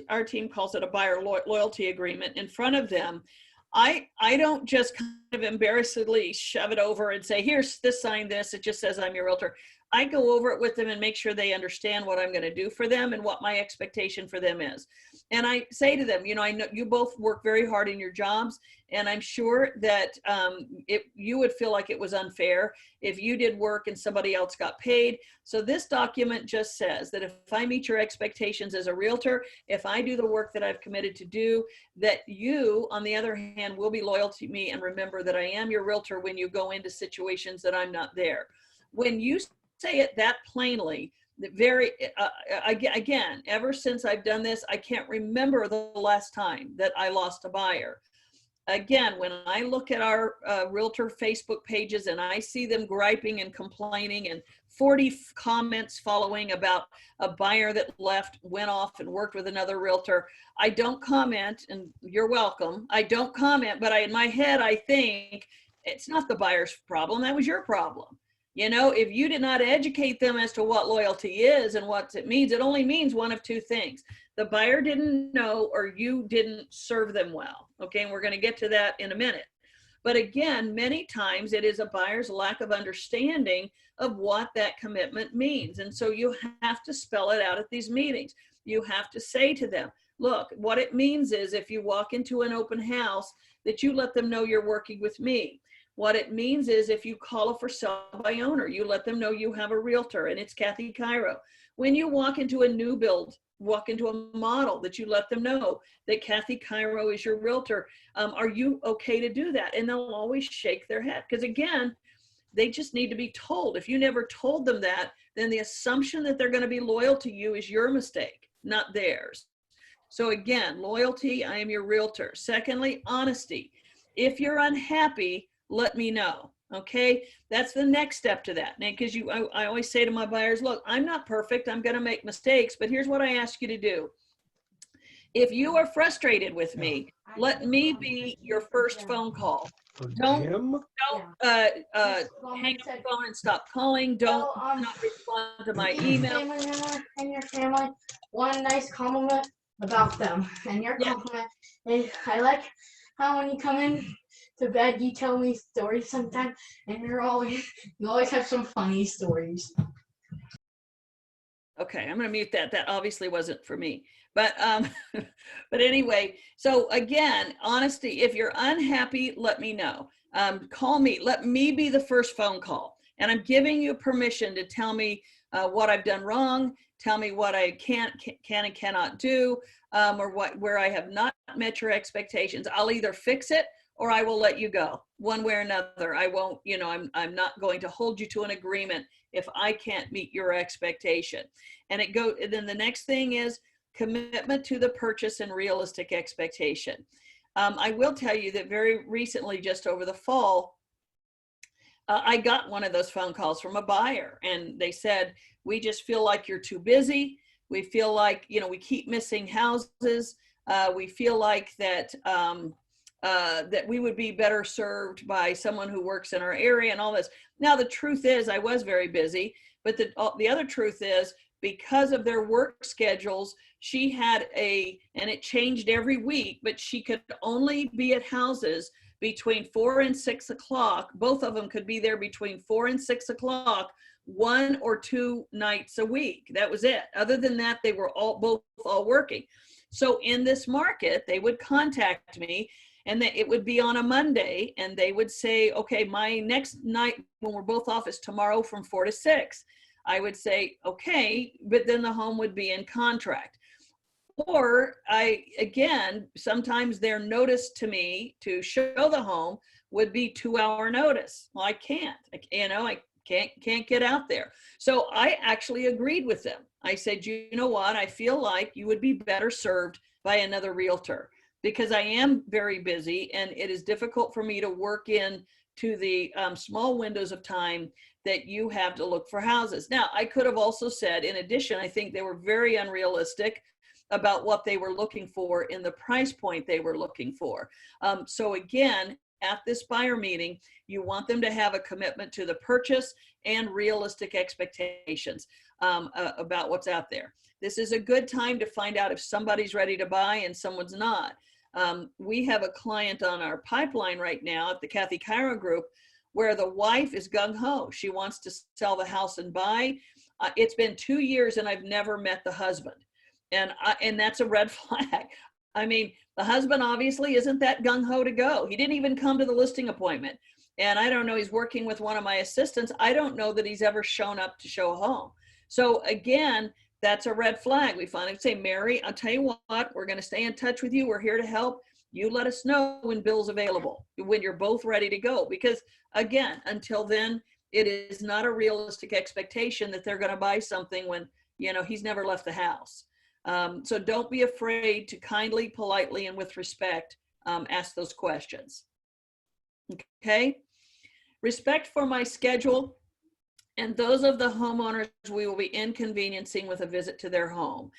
our team calls it a buyer loyalty agreement, in front of them, I don't just kind of embarrassedly shove it over and say, here's this, sign this. It just says I'm your realtor. I go over it with them and make sure they understand what I'm going to do for them and what my expectation for them is. And I say to them, you know, I know you both work very hard in your jobs, and I'm sure that you would feel like it was unfair if you did work and somebody else got paid. So this document just says that if I meet your expectations as a realtor, if I do the work that I've committed to do, that you, on the other hand, will be loyal to me and remember that I am your realtor when you go into situations that I'm not there. When you say it that plainly, again, ever since I've done this, I can't remember the last time that I lost a buyer. Again, when I look at our realtor Facebook pages and I see them griping and complaining and 40 comments following about a buyer that left, went off and worked with another realtor, I don't comment, and you're welcome. I don't comment, but in my head, I think it's not the buyer's problem. That was your problem. You know, if you did not educate them as to what loyalty is and what it means, it only means one of two things. The buyer didn't know, or you didn't serve them well. Okay, and we're going to get to that in a minute. But again, many times it is a buyer's lack of understanding of what that commitment means. And so you have to spell it out at these meetings. You have to say to them, look, what it means is if you walk into an open house, that you let them know you're working with me. What it means is if you call a for sale by owner, you let them know you have a realtor and it's Kathy Cheiro. When you walk into a new build, walk into a model, that you let them know that Kathy Cheiro is your realtor. Are you okay to do that? And they'll always shake their head, because again, they just need to be told. If you never told them that, then the assumption that they're going to be loyal to you is your mistake, not theirs. So again, loyalty, I am your realtor. Secondly, honesty. If you're unhappy, let me know. Okay, that's the next step to that. Because I always say to my buyers, look, I'm not perfect. I'm going to make mistakes, but here's what I ask you to do. If you are frustrated with me, let me be your first phone call. Don't hang up the phone and stop calling. Don't not respond to my email. And your family, one nice compliment about them, and your compliment is, I like how when you come in to bed, you tell me stories sometimes, and you always have some funny stories. Okay, I'm gonna mute that. That obviously wasn't for me, but but anyway, so again, honesty. If you're unhappy, let me know. Call me. Let me be the first phone call, and I'm giving you permission to tell me what I've done wrong. Tell me what I can and cannot do, or where I have not met your expectations. I'll either fix it or I will let you go, one way or another. I won't, you know, I'm not going to hold you to an agreement if I can't meet your expectation. And then the next thing is commitment to the purchase and realistic expectation. I will tell you that very recently, just over the fall, I got one of those phone calls from a buyer, and they said, we just feel like you're too busy. We feel like, you know, we keep missing houses. We feel like that, that we would be better served by someone who works in our area and all this. Now, the truth is I was very busy, but the other truth is, because of their work schedules, she had and it changed every week, but she could only be at houses between 4 and 6 o'clock. Both of them could be there between 4 and 6 o'clock, 1 or 2 nights a week. That was it. Other than that, they were both working. So in this market, they would contact me, and it would be on a Monday, and they would say, okay, my next night when we're both off is tomorrow from 4 to 6. I would say, okay, but then the home would be in contract. Or again, sometimes their notice to me to show the home would be 2-hour notice. Well, I can't, I can't get out there. So I actually agreed with them. I said, you know what? I feel like you would be better served by another realtor, because I am very busy and it is difficult for me to work in to the small windows of time that you have to look for houses. Now, I could have also said, in addition, I think they were very unrealistic about what they were looking for in the price point they were looking for. So again, at this buyer meeting, you want them to have a commitment to the purchase and realistic expectations about what's out there. This is a good time to find out if somebody's ready to buy and someone's not. We have a client on our pipeline right now at the Kathy Chiero group where the wife is gung-ho. She wants to sell the house and buy. It's been 2 years and I've never met the husband. And that's a red flag. I mean, the husband obviously isn't that gung-ho to go. He didn't even come to the listing appointment. And I don't know, he's working with one of my assistants. I don't know that he's ever shown up to show a home. So again, that's a red flag. We finally say, Mary, I'll tell you what, we're going to stay in touch with you. We're here to help. You let us know when Bill's available, when you're both ready to go. Because again, until then, it is not a realistic expectation that they're going to buy something when, he's never left the house. So don't be afraid to kindly, politely, and with respect, ask those questions. Okay. Respect for my schedule and those of the homeowners we will be inconveniencing with a visit to their home.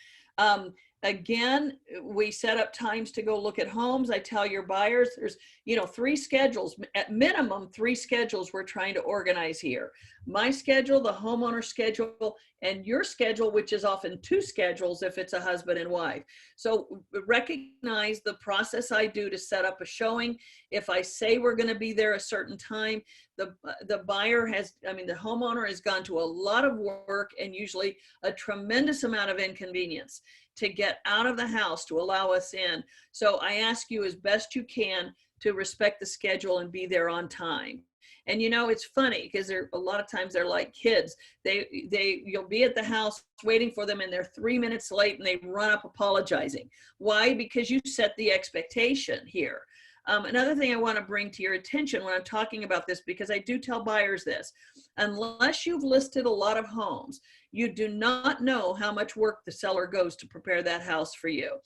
Again, we set up times to go look at homes. I tell your buyers there's, 3 schedules, at minimum 3 schedules we're trying to organize here. My schedule, the homeowner schedule, and your schedule, which is often 2 schedules if it's a husband and wife. So recognize the process I do to set up a showing. If I say we're going to be there a certain time, the homeowner has gone to a lot of work and usually a tremendous amount of inconvenience to get out of the house to allow us in. So I ask you as best you can to respect the schedule and be there on time. And it's funny because a lot of times they're like kids. You'll be at the house waiting for them and they're 3 minutes late and they run up apologizing. Why? Because you set the expectation here. Another thing I want to bring to your attention when I'm talking about this, because I do tell buyers this, unless you've listed a lot of homes, you do not know how much work the seller goes to prepare that house for you.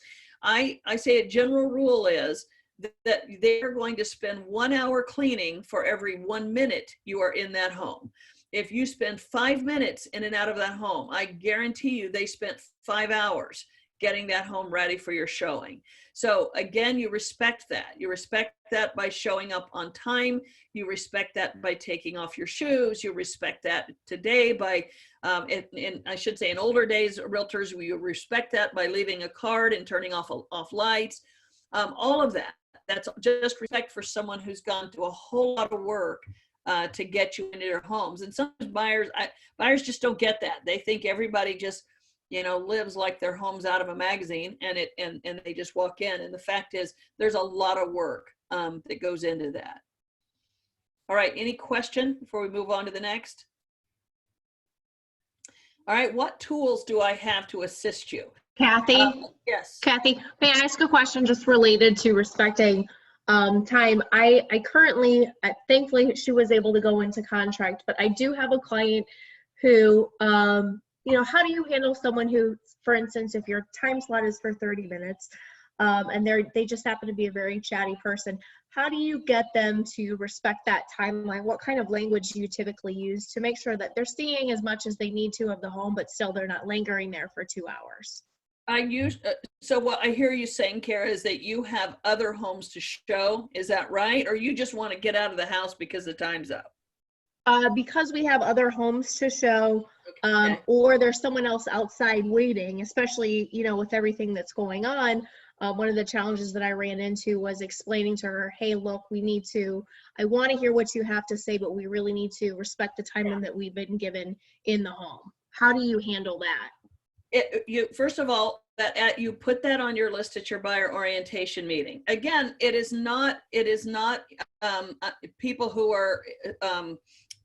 I say a general rule is that they're going to spend 1 hour cleaning for every 1 minute you are in that home. If you spend 5 minutes in and out of that home, I guarantee you they spent 5 hours getting that home ready for your showing. So again, you respect that. You respect that by showing up on time. You respect that by taking off your shoes. You respect that today by, I should say in older days, realtors, we respect that by leaving a card and turning off lights. All of that. That's just respect for someone who's gone through a whole lot of work to get you into their homes. And sometimes buyers just don't get that. They think everybody just lives like their home's out of a magazine and they just walk in. And the fact is there's a lot of work that goes into that. All right, any question before we move on to the next? All right, what tools do I have to assist you? Kathy? Yes. Kathy, may I ask a question just related to respecting time? I currently, thankfully she was able to go into contract, but I do have a client who, how do you handle someone who, for instance, if your time slot is for 30 minutes and they just happen to be a very chatty person, how do you get them to respect that timeline? What kind of language do you typically use to make sure that they're seeing as much as they need to of the home, but still they're not lingering there for 2 hours? So what I hear you saying, Kara, is that you have other homes to show. Is that right? Or you just want to get out of the house because the time's up? Because we have other homes to show, Okay. or there's someone else outside waiting, especially, with everything that's going on. One of the challenges that I ran into was explaining to her, hey, look, I want to hear what you have to say, but we really need to respect the time that we've been given in the home. How do you handle that? First of all, you put that on your list at your buyer orientation meeting. Again, it is not people who are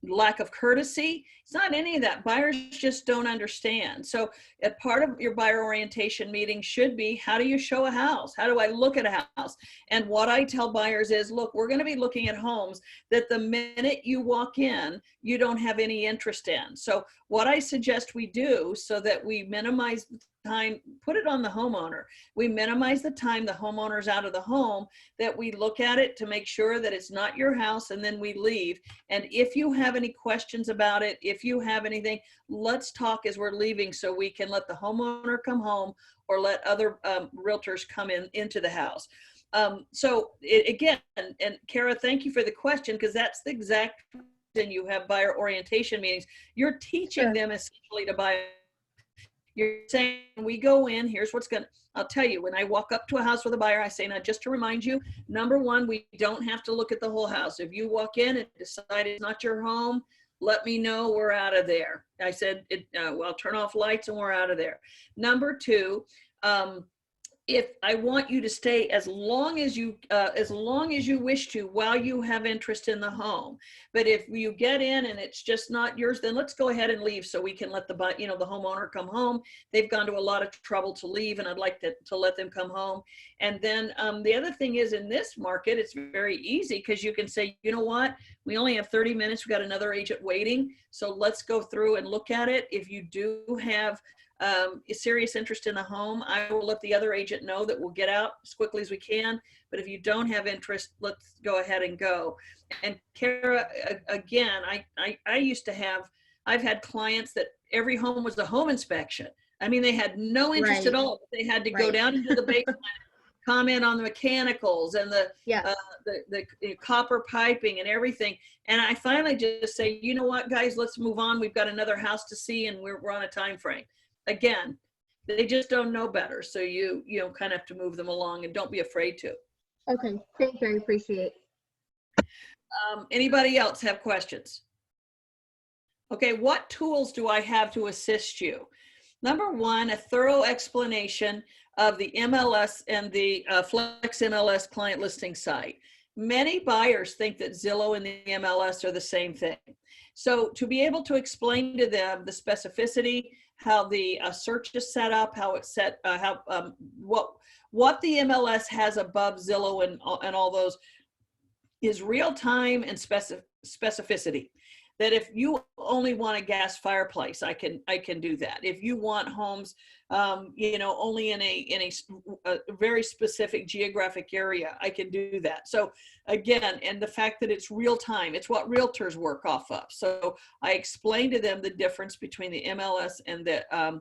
lack of courtesy. It's not any of that. Buyers just don't understand. So a part of your buyer orientation meeting should be, how do you show a house? How do I look at a house? And what I tell buyers is, look, we're going to be looking at homes that the minute you walk in, you don't have any interest in. So what I suggest we do, so that we minimize the time, put it on the homeowner. We minimize the time the homeowner's out of the home, that we look at it to make sure that it's not your house, and then we leave. And if you have any questions about it, if you have anything, let's talk as we're leaving, so we can let the homeowner come home or let other realtors come into the house. Again, and Kara, thank you for the question, because that's the exact reason you have buyer orientation meetings. You're teaching them essentially to buy. You're saying, we go in, here's what's going to, I'll tell you, when I walk up to a house with a buyer, I say, now just to remind you, number one, we don't have to look at the whole house. If you walk in and decide it's not your home, let me know, we're out of there. I said, well, turn off lights and we're out of there. Number two, if I want you to stay as long as you wish to, while you have interest in the home. But if you get in and it's just not yours, then let's go ahead and leave, so we can let the homeowner come home. They've gone to a lot of trouble to leave, and I'd like to let them come home. And then the other thing is, in this market, it's very easy, because you can say, you know what, we only have 30 minutes. We've got another agent waiting. So let's go through and look at it. If you do have a serious interest in the home, I will let the other agent know that we'll get out as quickly as we can. But if you don't have interest, let's go ahead and go. And Kara, again, I've had clients that every home was a home inspection. I mean, they had no interest at all. They had to go down into the basement, comment on the mechanicals and the copper piping and everything. And I finally just say, you know what, guys, let's move on. We've got another house to see, and we're on a time frame. Again, they just don't know better. So you kind of have to move them along, and don't be afraid to. Okay, thank you, I appreciate it. Anybody else have questions? Okay, what tools do I have to assist you? Number one, a thorough explanation of the MLS and the Flex MLS client listing site. Many buyers think that Zillow and the MLS are the same thing. So to be able to explain to them the specificity, how the search is set up, how it's set, what the MLS has above Zillow and all those, is real time and specificity. That if you only want a gas fireplace, I can do that. If you want homes, only in a very specific geographic area, I can do that. So again, and the fact that it's real time, it's what realtors work off of. So I explain to them the difference between the MLS and the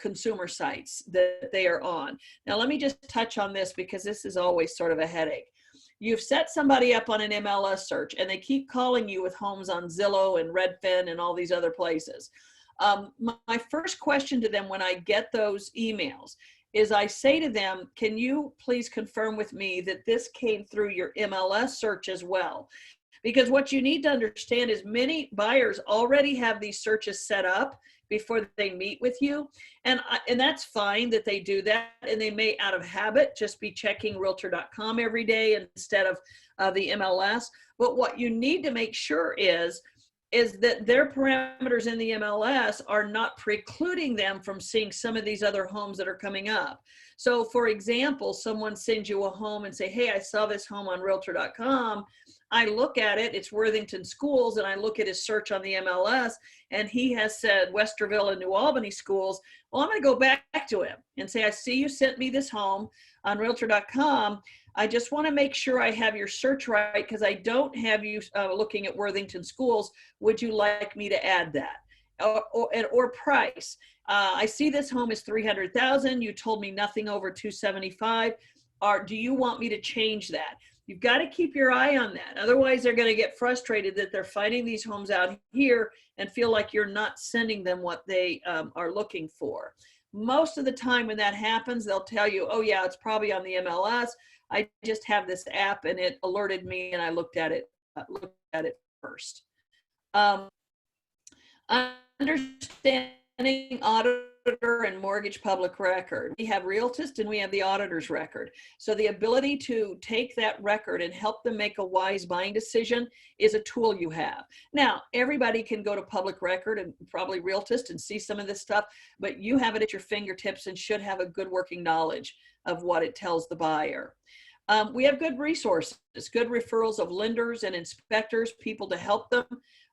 consumer sites that they are on. Now, let me just touch on this, because this is always sort of a headache. You've set somebody up on an MLS search, and they keep calling you with homes on Zillow and Redfin and all these other places. My first question to them when I get those emails is, I say to them, can you please confirm with me that this came through your MLS search as well? Because what you need to understand is, many buyers already have these searches set up before they meet with you. And that's fine that they do that. And they may, out of habit, just be checking realtor.com every day instead of the MLS. But what you need to make sure is that their parameters in the MLS are not precluding them from seeing some of these other homes that are coming up. So for example, someone sends you a home and say, hey, I saw this home on realtor.com. I look at it, it's Worthington Schools, and I look at his search on the MLS, and he has said Westerville and New Albany Schools. Well, I'm going to go back to him and say, I see you sent me this home on realtor.com. I just want to make sure I have your search right, because I don't have you looking at Worthington Schools. Would you like me to add that? Or price. I see this home is $300,000. You told me nothing over $275,000. Do you want me to change that? You've got to keep your eye on that. Otherwise, they're going to get frustrated that they're finding these homes out here and feel like you're not sending them what they are looking for. Most of the time when that happens, they'll tell you, oh yeah, it's probably on the MLS. I just have this app and it alerted me and I looked at it first. Understanding auto auditor and mortgage public record. We have realtist and we have the auditor's record. So the ability to take that record and help them make a wise buying decision is a tool you have. Now, everybody can go to public record and probably realtist and see some of this stuff, but you have it at your fingertips and should have a good working knowledge of what it tells the buyer. We have good resources, good referrals of lenders and inspectors, people to help them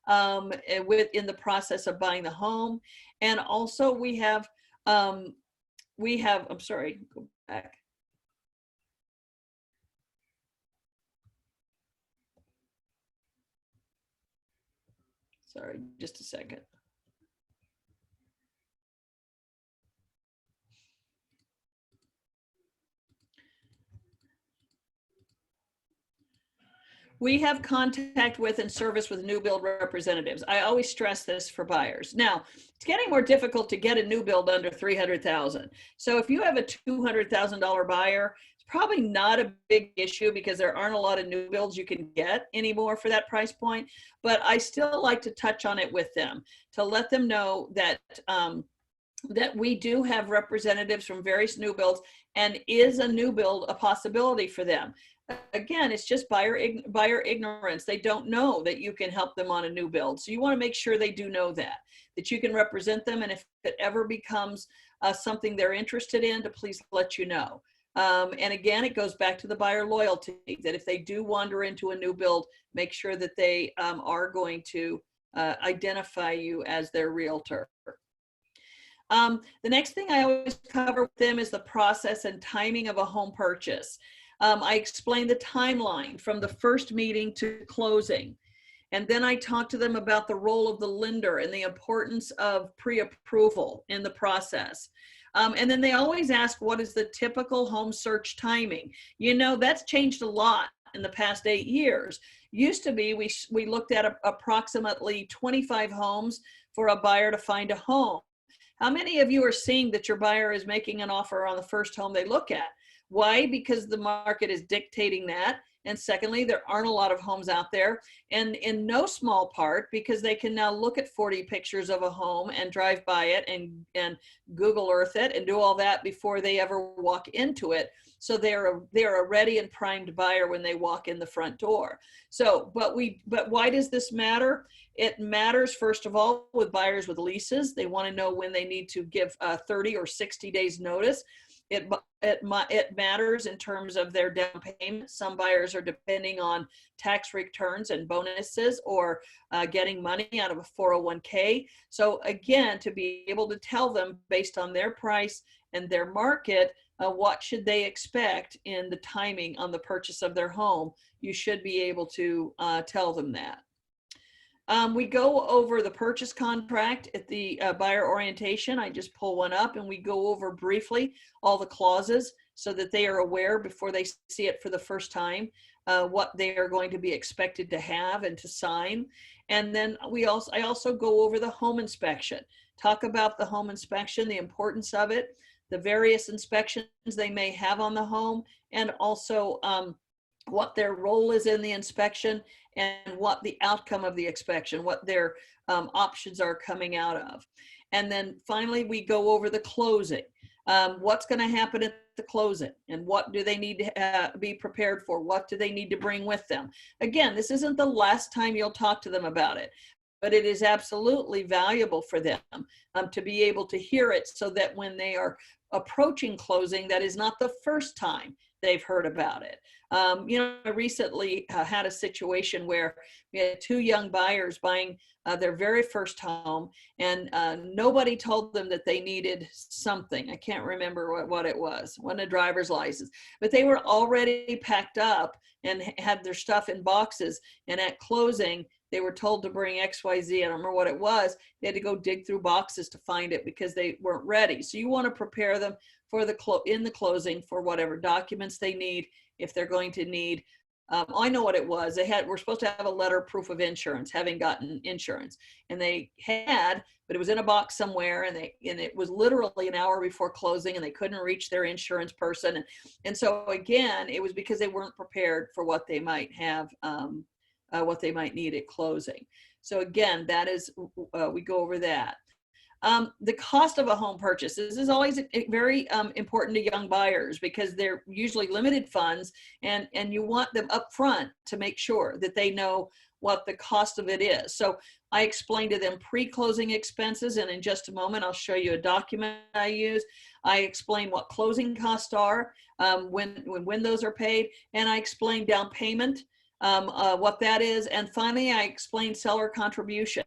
in the process of buying the home. And also we have, I'm sorry, go back. Sorry, just a second. We have contact with and service with new build representatives. I always stress this for buyers. Now, it's getting more difficult to get a new build under 300,000. So if you have a $200,000 buyer, it's probably not a big issue because there aren't a lot of new builds you can get anymore for that price point. But I still like to touch on it with them to let them know that that we do have representatives from various new builds, and is a new build a possibility for them? Again, it's just buyer ignorance. They don't know that you can help them on a new build. So you want to make sure they do know that you can represent them. And if it ever becomes something they're interested in, to please let you know. And again, it goes back to the buyer loyalty, that if they do wander into a new build, make sure that they are going to identify you as their realtor. The next thing I always cover with them is the process and timing of a home purchase. I explain the timeline from the first meeting to closing. And then I talk to them about the role of the lender and the importance of pre-approval in the process. And then they always ask, what is the typical home search timing? You know, that's changed a lot in the past 8 years. Used to be, we looked at approximately 25 homes for a buyer to find a home. How many of you are seeing that your buyer is making an offer on the first home they look at? Why? Because the market is dictating that. And secondly, there aren't a lot of homes out there. And in no small part, because they can now look at 40 pictures of a home and drive by it and Google Earth it and do all that before they ever walk into it. So they're a ready and primed buyer when they walk in the front door. So, but why does this matter? It matters, first of all, with buyers with leases. They want to know when they need to give 30 or 60 days notice. It matters in terms of their down payment. Some buyers are depending on tax returns and bonuses, or getting money out of a 401k. So again, to be able to tell them based on their price and their market, what should they expect in the timing on the purchase of their home, you should be able to tell them that. We go over the purchase contract at the buyer orientation. I just pull one up and we go over briefly all the clauses so that they are aware before they see it for the first time, what they are going to be expected to have and to sign. And then I also go over the home inspection, talk about the home inspection, the importance of it, the various inspections they may have on the home, and also what their role is in the inspection and what the outcome of the inspection, what their options are coming out of. And then finally, we go over the closing. What's going to happen at the closing, and what do they need to be prepared for? What do they need to bring with them? Again, this isn't the last time you'll talk to them about it, but it is absolutely valuable for them to be able to hear it, so that when they are approaching closing, that is not the first time they've heard about it. You know, I recently had a situation where we had 2 young buyers buying their very first home, and nobody told them that they needed something. I can't remember what it was, wasn't a driver's license, but they were already packed up and had their stuff in boxes. And at closing, they were told to bring XYZ. I don't remember what it was. They had to go dig through boxes to find it because they weren't ready. So you want to prepare them for in the closing for whatever documents they need. If they're going to need, I know what it was. We're supposed to have a letter of proof of insurance, having gotten insurance, and they had, but it was in a box somewhere, and it was literally an hour before closing, and they couldn't reach their insurance person. And so again, it was because they weren't prepared for what they might have, what they might need at closing. So again, that is, we go over that. The cost of a home purchase. This is always very important to young buyers because they're usually limited funds, and you want them up front to make sure that they know what the cost of it is. So I explain to them pre-closing expenses, and in just a moment I'll show you a document I use. I explain what closing costs are, when those are paid, and I explain down payment, what that is, and finally I explain seller contribution.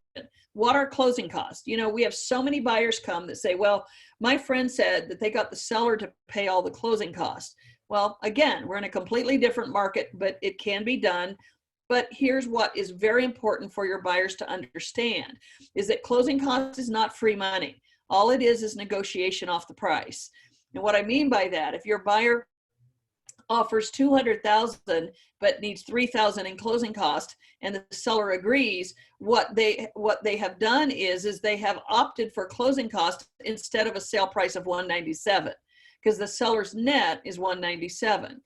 What are closing costs? You know, we have so many buyers come that say, well, my friend said that they got the seller to pay all the closing costs. Well, again, we're in a completely different market, but it can be done. But here's what is very important for your buyers to understand is that closing costs is not free money. All it is negotiation off the price. And what I mean by that, if your buyer offers $200,000 but needs $3,000 in closing cost and the seller agrees, what they have done is they have opted for closing cost instead of a sale price of $197, because the seller's net is $197.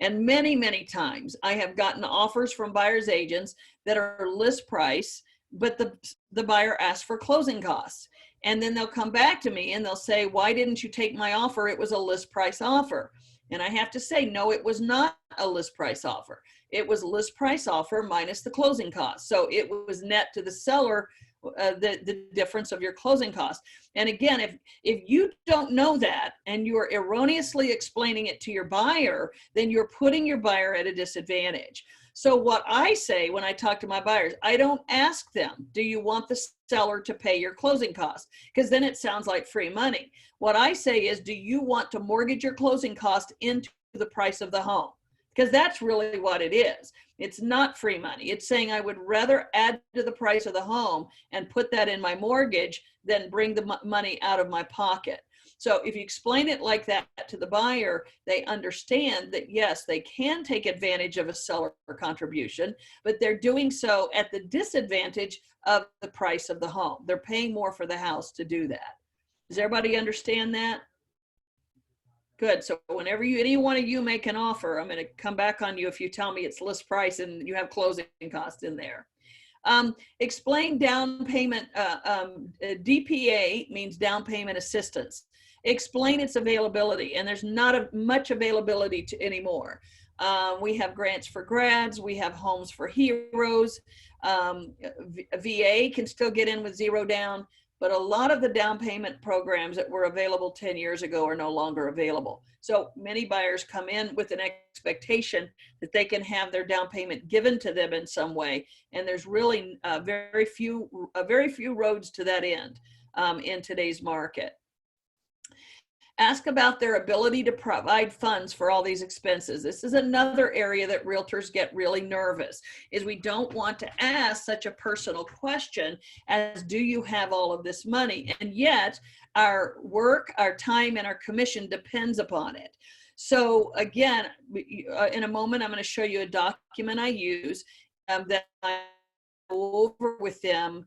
And many, many times I have gotten offers from buyer's agents that are list price, but the buyer asked for closing costs. And then they'll come back to me and they'll say, why didn't you take my offer? It was a list price offer. And I have to say, no, it was not a list price offer. It was list price offer minus the closing costs. So it was net to the seller, the difference of your closing costs. And again, if you don't know that and you are erroneously explaining it to your buyer, then you're putting your buyer at a disadvantage. So what I say when I talk to my buyers, I don't ask them, do you want the seller to pay your closing costs? Because then it sounds like free money. What I say is, do you want to mortgage your closing cost into the price of the home? Because that's really what it is. It's not free money. It's saying I would rather add to the price of the home and put that in my mortgage than bring the money out of my pocket. So if you explain it like that to the buyer, they understand that yes, they can take advantage of a seller contribution, but they're doing so at the disadvantage of the price of the home. They're paying more for the house to do that. Does everybody understand that? Good. So whenever any one of you make an offer, I'm going to come back on you if you tell me it's list price and you have closing costs in there. Explain down payment. DPA means down payment assistance. Explain its availability, and there's not much availability anymore. We have grants for grads. We have homes for heroes. VA can still get in with zero down. But a lot of the down payment programs that were available 10 years ago are no longer available. So many buyers come in with an expectation that they can have their down payment given to them in some way. And there's really very few roads to that end in today's market. Ask about their ability to provide funds for all these expenses. This is another area that realtors get really nervous, is we don't want to ask such a personal question as, do you have all of this money? And yet our work, our time, and our commission depends upon it. So again, in a moment, I'm going to show you a document I use that I go over with them,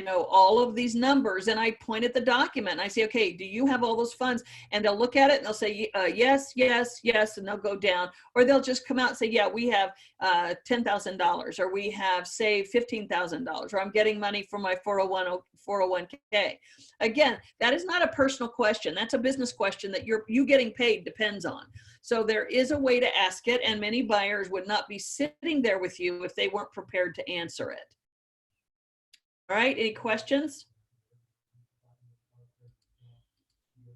all of these numbers, and I point at the document and I say, okay, do you have all those funds? And they'll look at it and they'll say, yes, yes, yes, and they'll go down. Or they'll just come out and say, yeah, we have $10,000, or we have saved $15,000, or I'm getting money from my 401k. Again, that is not a personal question. That's a business question that you getting paid depends on. So there is a way to ask it, and many buyers would not be sitting there with you if they weren't prepared to answer it. All right, any questions?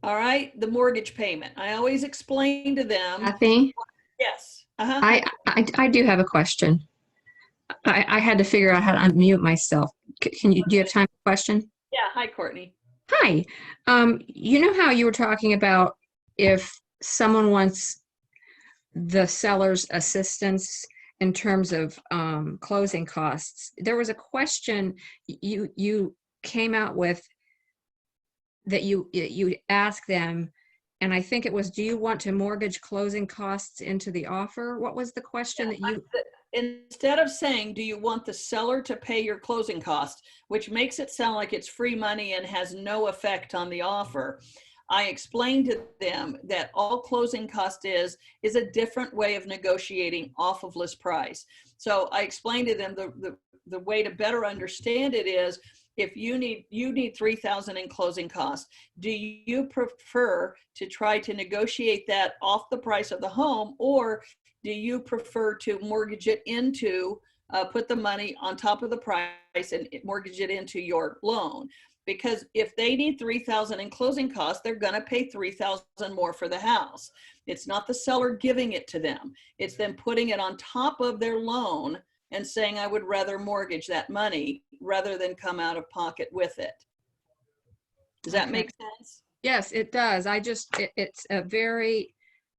All right, the mortgage payment. I always explain to them. Kathy? Yes. I do have a question. I had to figure out how to unmute myself. Do you have time for a question? Yeah, hi, Courtney. Hi. You know how you were talking about if someone wants the seller's assistance in terms of closing costs? There was a question you came out with that you asked them, and I think it was, do you want to mortgage closing costs into the offer? What was the question that you... Instead of saying, do you want the seller to pay your closing costs, which makes it sound like it's free money and has no effect on the offer, I explained to them that all closing cost is a different way of negotiating off of list price. So I explained to them the way to better understand it is if you need 3,000 in closing costs, do you prefer to try to negotiate that off the price of the home, or do you prefer to mortgage it into, put the money on top of the price and mortgage it into your loan? Because if they need 3,000 in closing costs, they're gonna pay 3,000 more for the house. It's not the seller giving it to them. It's them putting it on top of their loan and saying, I would rather mortgage that money rather than come out of pocket with it. Does that make sense? Yes, it does. It's a very,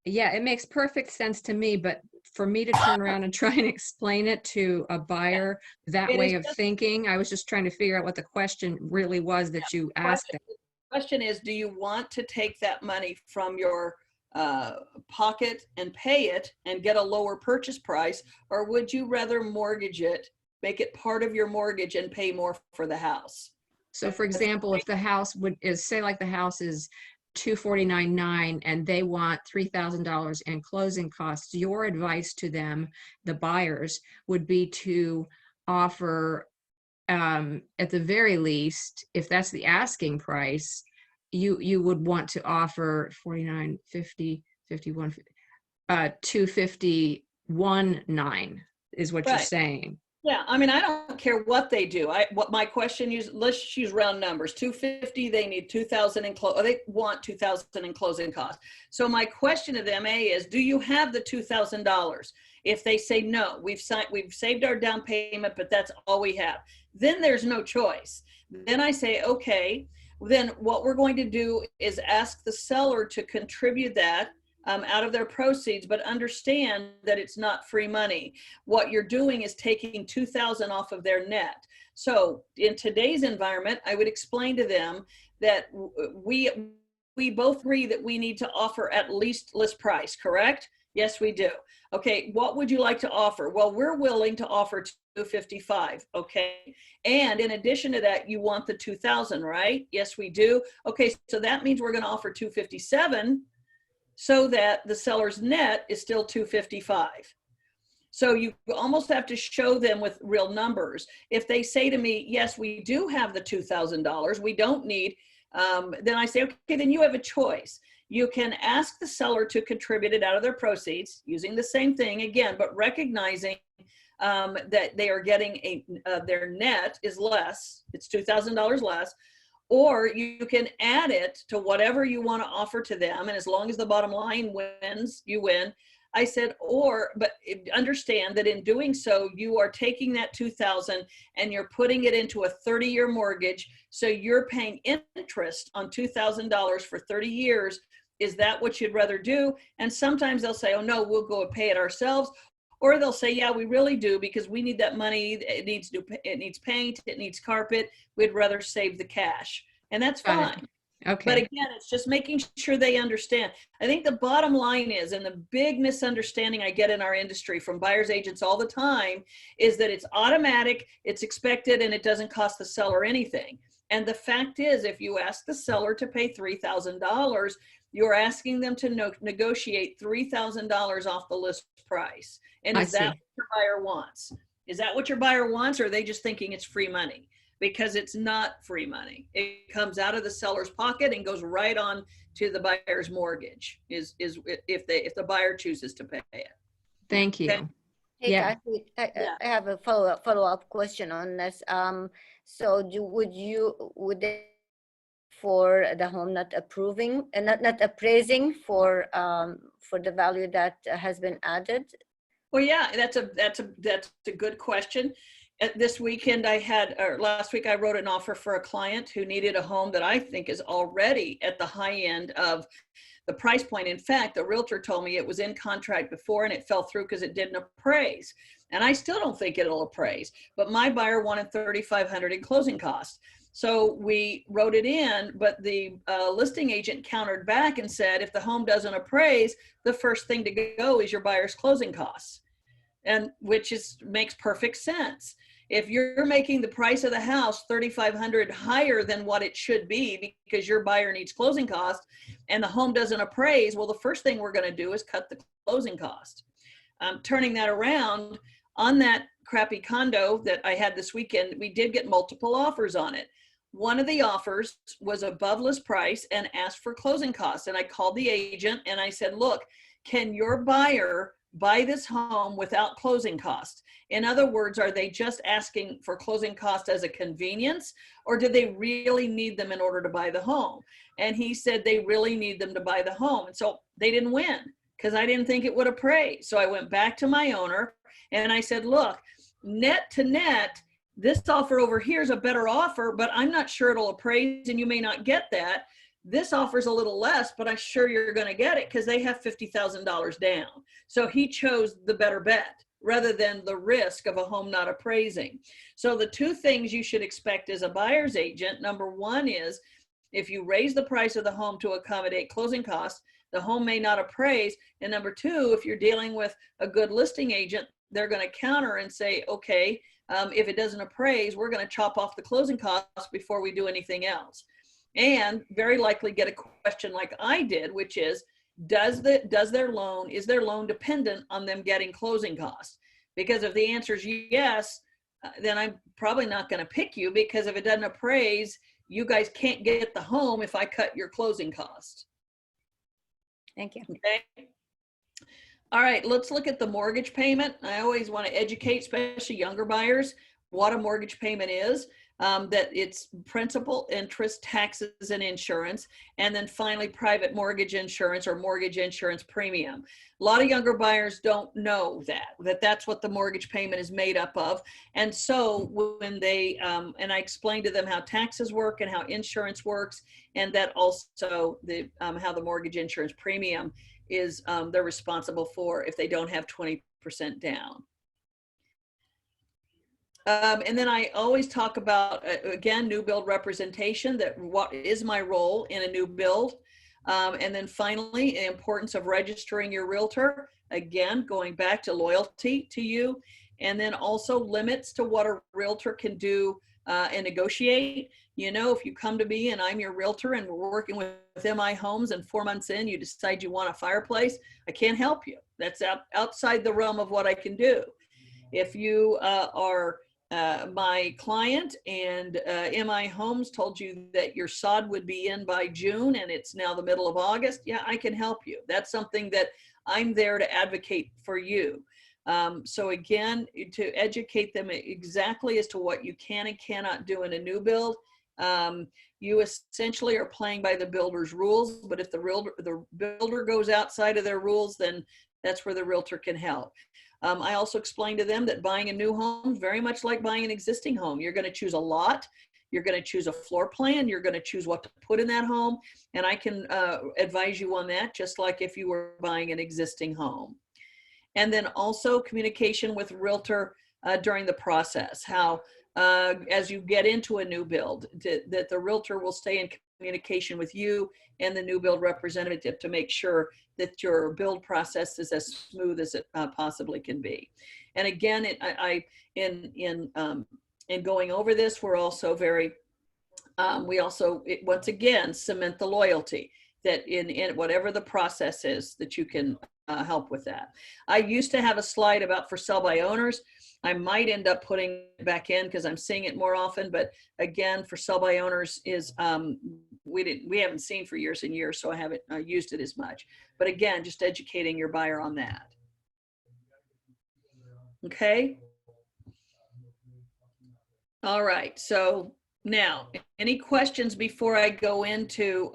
yeah, it makes perfect sense to me, but for me to turn around and try and explain it to a buyer, that way of thinking, I was just trying to figure out what the question really was that you asked. The question is, do you want to take that money from your pocket and pay it and get a lower purchase price, or would you rather mortgage it, make it part of your mortgage and pay more for the house? So for example, if the house say like the house is $249,900 and they want $3,000 in closing costs, your advice to them, the buyers, would be to offer, at the very least, if that's the asking price, you would want to offer 49, 50, 51, 251,900 is what you're saying. Yeah, I mean, I don't care what they do. What my question is, let's use round numbers. 250, they need 2,000 in they want 2,000 in closing costs. So my question to them, is, do you have the $2,000? If they say no, we've saved our down payment, but that's all we have, then there's no choice. Then I say, okay, then what we're going to do is ask the seller to contribute that out of their proceeds, but understand that it's not free money. What you're doing is taking 2,000 off of their net. So in today's environment, I would explain to them that we both agree that we need to offer at least list price, correct? Yes, we do. Okay, what would you like to offer? Well, we're willing to offer $255, okay? And in addition to that, you want the 2,000, right? Yes, we do. Okay, so that means we're gonna offer $257 so that the seller's net is still $255. So you almost have to show them with real numbers. If they say to me, yes, we do have the $2,000, we don't need, then I say, okay, then you have a choice. You can ask the seller to contribute it out of their proceeds using the same thing again, but recognizing that they are getting their net is less, it's $2,000 less, or you can add it to whatever you want to offer to them. And as long as the bottom line wins, you win. I said, but understand that in doing so, you are taking that 2,000 and you're putting it into a 30-year mortgage. So you're paying interest on $2,000 for 30 years. Is that what you'd rather do? And sometimes they'll say, oh no, we'll go and pay it ourselves. Or they'll say, yeah, we really do, because we need that money. It needs paint, it needs carpet. We'd rather save the cash. And that's fine. Okay. But again, it's just making sure they understand. I think the bottom line is, and the big misunderstanding I get in our industry from buyer's agents all the time, is that it's automatic, it's expected, and it doesn't cost the seller anything. And the fact is, if you ask the seller to pay $3,000, you're asking them to negotiate $3,000 off the list price. And is that what your buyer wants? Is that what your buyer wants, or are they just thinking it's free money? Because it's not free money. It comes out of the seller's pocket and goes right on to the buyer's mortgage, is if the buyer chooses to pay it. Thank you. Okay. Hey, Yeah. Kathy, I have a follow-up question on this. So would they, for the home not approving and not appraising for the value that has been added? Well, yeah, that's a good question. This weekend last week I wrote an offer for a client who needed a home that I think is already at the high end of the price point. In fact, the realtor told me it was in contract before and it fell through because it didn't appraise. And I still don't think it'll appraise, but my buyer wanted $3,500 in closing costs. So we wrote it in, but the listing agent countered back and said, if the home doesn't appraise, the first thing to go is your buyer's closing costs, and which makes perfect sense. If you're making the price of the house $3,500 higher than what it should be because your buyer needs closing costs and the home doesn't appraise, well, the first thing we're going to do is cut the closing cost. Turning that around, on that crappy condo that I had this weekend, we did get multiple offers on it. One of the offers was above list price and asked for closing costs. And I called the agent and I said, look, can your buyer buy this home without closing costs? In other words, are they just asking for closing costs as a convenience, or do they really need them in order to buy the home? And he said they really need them to buy the home. And so they didn't win because I didn't think it would appraise. So I went back to my owner and I said, look, net to net, this offer over here is a better offer, but I'm not sure it'll appraise and you may not get that. This offer's a little less, but I'm sure you're going to get it because they have $50,000 down. So he chose the better bet rather than the risk of a home not appraising. So the two things you should expect as a buyer's agent, number one is if you raise the price of the home to accommodate closing costs, the home may not appraise. And number two, if you're dealing with a good listing agent, they're going to counter and say, okay, if it doesn't appraise, we're going to chop off the closing costs before we do anything else. And very likely get a question like I did, which is, is their loan dependent on them getting closing costs? Because if the answer is yes, then I'm probably not going to pick you, because if it doesn't appraise, you guys can't get the home if I cut your closing costs. Thank you. Okay. All right, let's look at the mortgage payment. I always want to educate, especially younger buyers, what a mortgage payment is. That it's principal, interest, taxes, and insurance, and then finally private mortgage insurance or mortgage insurance premium. A lot of younger buyers don't know that that's what the mortgage payment is made up of. And so when they, and I explained to them how taxes work and how insurance works, and that also how the mortgage insurance premium is they're responsible for if they don't have 20% down. And then I always talk about, again, new build representation, that what is my role in a new build. And then finally, the importance of registering your realtor, again, going back to loyalty to you. And then also limits to what a realtor can do and negotiate. You know, if you come to me and I'm your realtor and we're working with MI Homes and 4 months in, you decide you want a fireplace, I can't help you. That's outside the realm of what I can do. If you are my client and MI Homes told you that your sod would be in by June and it's now the middle of August, yeah, I can help you. That's something that I'm there to advocate for you. So again, to educate them exactly as to what you can and cannot do in a new build. You essentially are playing by the builder's rules, but if the builder goes outside of their rules, then that's where the realtor can help. I also explained to them that buying a new home is very much like buying an existing home. You're going to choose a lot. You're going to choose a floor plan. You're going to choose what to put in that home. And I can advise you on that, just like if you were buying an existing home. And then also communication with realtor during the process. How, as you get into a new build, that the realtor will stay in communication with you and the new build representative to make sure that your build process is as smooth as it possibly can be. And again, in going over this, we're also very, once again, cement the loyalty that in whatever the process is, that you can help with that. I used to have a slide about for sale by owners. I might end up putting it back in because I'm seeing it more often, but again, for sell by owners is, we haven't seen for years and years, so I haven't used it as much. But again, just educating your buyer on that. Okay. All right, so now, any questions before I go into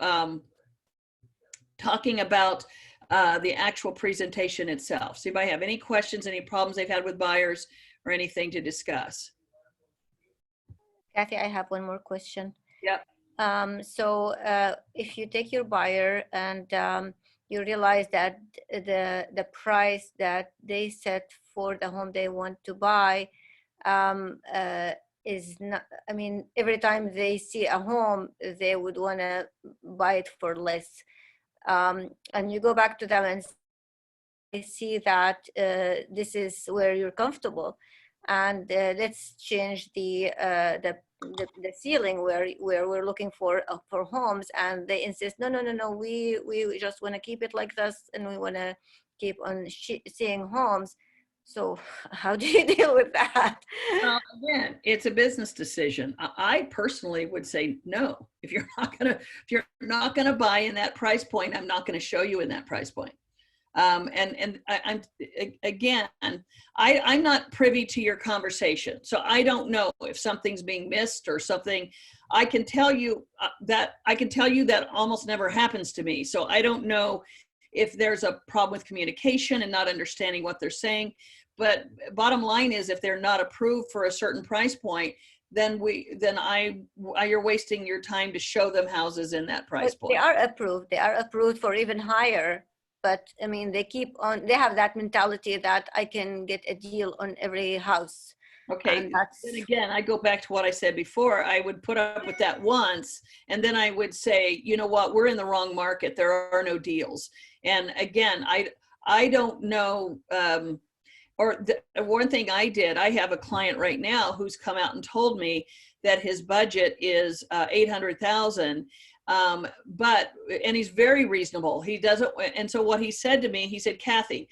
talking about the actual presentation itself? See if I have any questions, any problems they've had with buyers, or anything to discuss. Kathy, I have one more question. Yep. So if you take your buyer and you realize that the price that they set for the home they want to buy is not, I mean, every time they see a home, they would want to buy it for less. And you go back to them and see that this is where you're comfortable, and let's change the ceiling where we're looking for homes, and they insist, no, we just want to keep it like this, and we want to keep on seeing homes. So how do you deal with that? Well, again, it's a business decision. I personally would say no. If you're not gonna buy in that price point, I'm not gonna show you in that price point. I'm not privy to your conversation, so I don't know if something's being missed or something. I can tell you that almost never happens to me. So I don't know if there's a problem with communication and not understanding what they're saying. But bottom line is, if they're not approved for a certain price point, then you're wasting your time to show them houses in that price point. They are approved. They are approved for even higher. But I mean, they have that mentality that I can get a deal on every house. Okay, then again, I go back to what I said before. I would put up with that once, and then I would say, you know what, we're in the wrong market. There are no deals. And again, I don't know, one thing I did, I have a client right now who's come out and told me that his budget is 800,000. And he's very reasonable. He doesn't, and so what he said to me, he said, Kathy,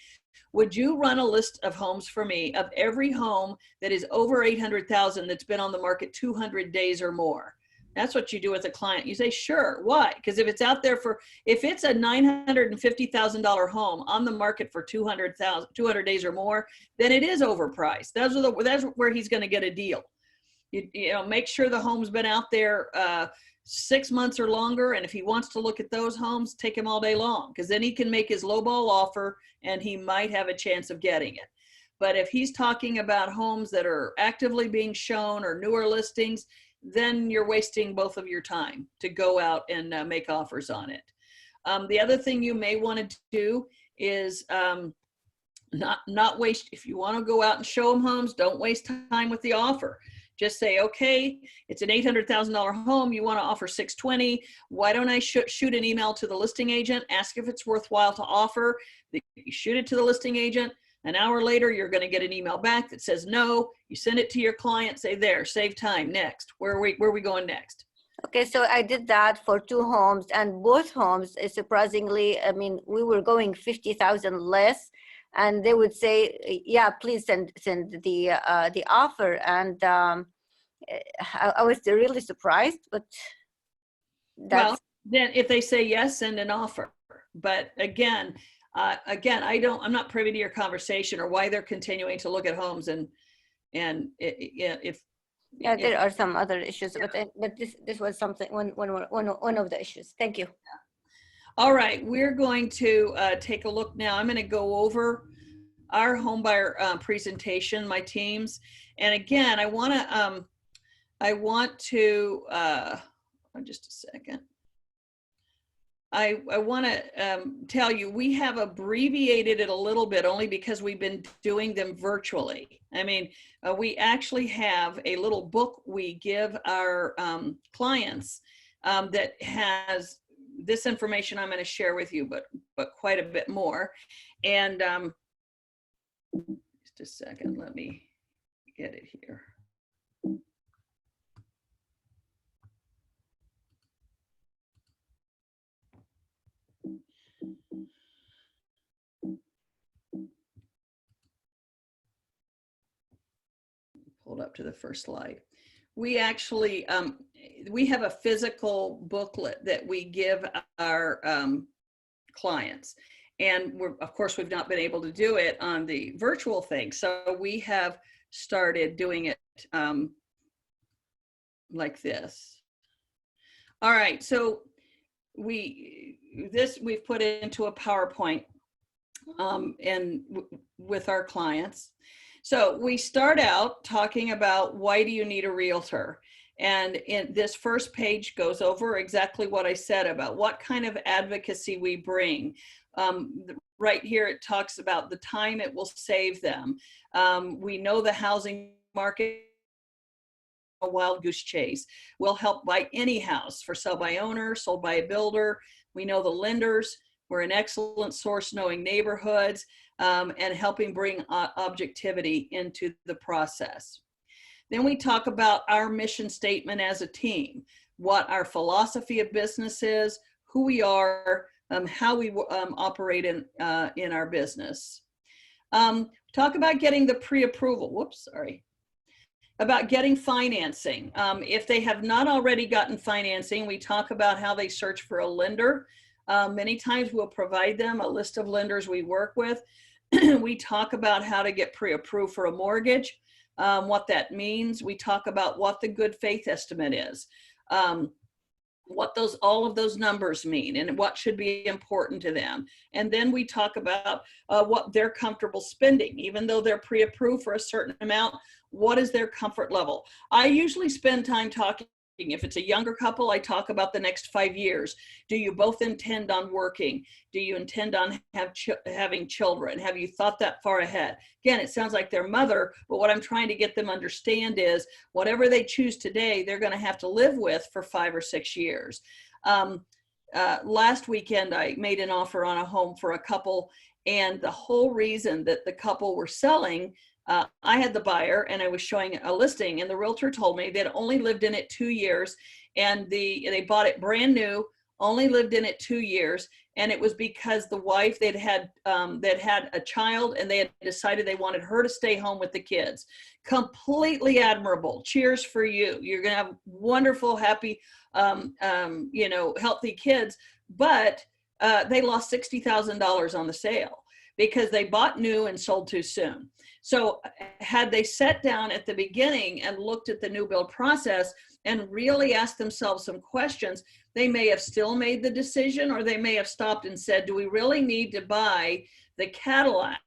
would you run a list of homes for me of every home that is over 800,000 that's been on the market 200 days or more? That's what you do with a client. You say, sure. Why? Because if it's out there if it's a $950,000 home on the market for 200 days or more, then it is overpriced. That's where he's going to get a deal. You know, make sure the home's been out there 6 months or longer. And if he wants to look at those homes, take him all day long, because then he can make his lowball offer and he might have a chance of getting it. But if he's talking about homes that are actively being shown or newer listings, then you're wasting both of your time to go out and make offers on it. The other thing you may want to do is not waste, if you want to go out and show them homes, don't waste time with the offer. Just say, okay, it's an $800,000 home. You want to offer 620. Why don't I shoot an email to the listing agent, ask if it's worthwhile to offer. You shoot it to the listing agent. An hour later, you're going to get an email back that says no. You send it to your client, say, there, save time, next. Where are we going next? Okay, so I did that for 2 homes, and both homes, surprisingly, I mean, we were going 50,000 less, and they would say, yeah, please send the offer. And I was really surprised, but well, then if they say yes, send an offer. But again, I'm not privy to your conversation or why they're continuing to look at homes, and there are some other issues, but this was something one of the issues. Thank you. All right, we're going to take a look now. I'm going to go over our home buyer presentation, my teams, and again, I want to just a second. I want to tell you, we have abbreviated it a little bit only because we've been doing them virtually. I mean, we actually have a little book we give our clients that has this information I'm going to share with you, but quite a bit more. And just a second, let me get it here. Hold up to the first slide. We actually, we have a physical booklet that we give our clients. And of course, we've not been able to do it on the virtual thing. So we have started doing it like this. All right, so we've put it into a PowerPoint and with our clients. So we start out talking about, why do you need a realtor? And in this first page goes over exactly what I said about what kind of advocacy we bring. Right here, it talks about the time it will save them. We know the housing market, a wild goose chase. We'll help buy any house for sale by owner, sold by a builder. We know the lenders. We're an excellent source knowing neighborhoods and helping bring objectivity into the process. Then we talk about our mission statement as a team, what our philosophy of business is, who we are, how we operate in our business. Talk about getting the pre-approval. Whoops, sorry. About getting financing. If they have not already gotten financing, we talk about how they search for a lender. Many times we'll provide them a list of lenders we work with. We talk about how to get pre-approved for a mortgage, what that means. We talk about what the good faith estimate is, what all of those numbers mean and what should be important to them. And then we talk about what they're comfortable spending, even though they're pre-approved for a certain amount. What is their comfort level? I usually spend time talking. If it's a younger couple, I talk about the next 5 years. Do you both intend on working? Do you intend on having children? Have you thought that far ahead? Again, it sounds like their mother, but what I'm trying to get them to understand is whatever they choose today, they're going to have to live with for 5 or 6 years. Last weekend, I made an offer on a home for a couple, and the whole reason that the couple were selling, I had the buyer and I was showing a listing, and the realtor told me they'd only lived in it 2 years, and they bought it brand new, only lived in it 2 years. And it was because the wife, they'd had a child, and they had decided they wanted her to stay home with the kids. Completely admirable. Cheers for you. You're going to have wonderful, happy, healthy kids. But they lost $60,000 on the sale because they bought new and sold too soon. So had they sat down at the beginning and looked at the new build process and really asked themselves some questions, they may have still made the decision, or they may have stopped and said, do we really need to buy the Cadillac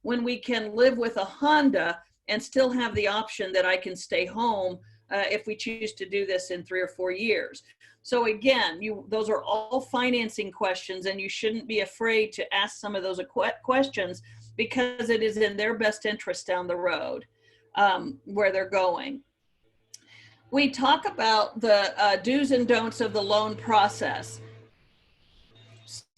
when we can live with a Honda and still have the option that I can stay home if we choose to do this in 3 or 4 years? So again, those are all financing questions, and you shouldn't be afraid to ask some of those questions, because it is in their best interest down the road where they're going. We talk about the do's and don'ts of the loan process.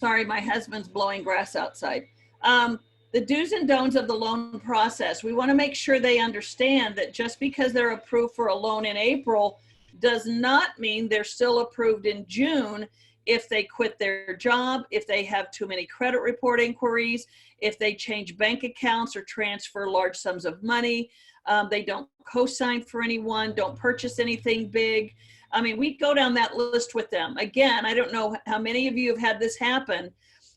Sorry, my husband's blowing grass outside. The do's and don'ts of the loan process. We want to make sure they understand that just because they're approved for a loan in April does not mean they're still approved in June if they quit their job, if they have too many credit report inquiries, if they change bank accounts or transfer large sums of money, they don't co-sign for anyone, don't purchase anything big. I mean, we go down that list with them. Again, I don't know how many of you have had this happen,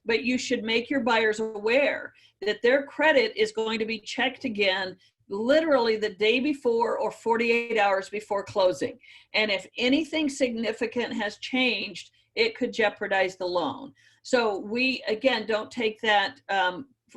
but you should make your buyers aware that their credit is going to be checked again literally the day before or 48 hours before closing. And if anything significant has changed, it could jeopardize the loan. So we, again, don't take that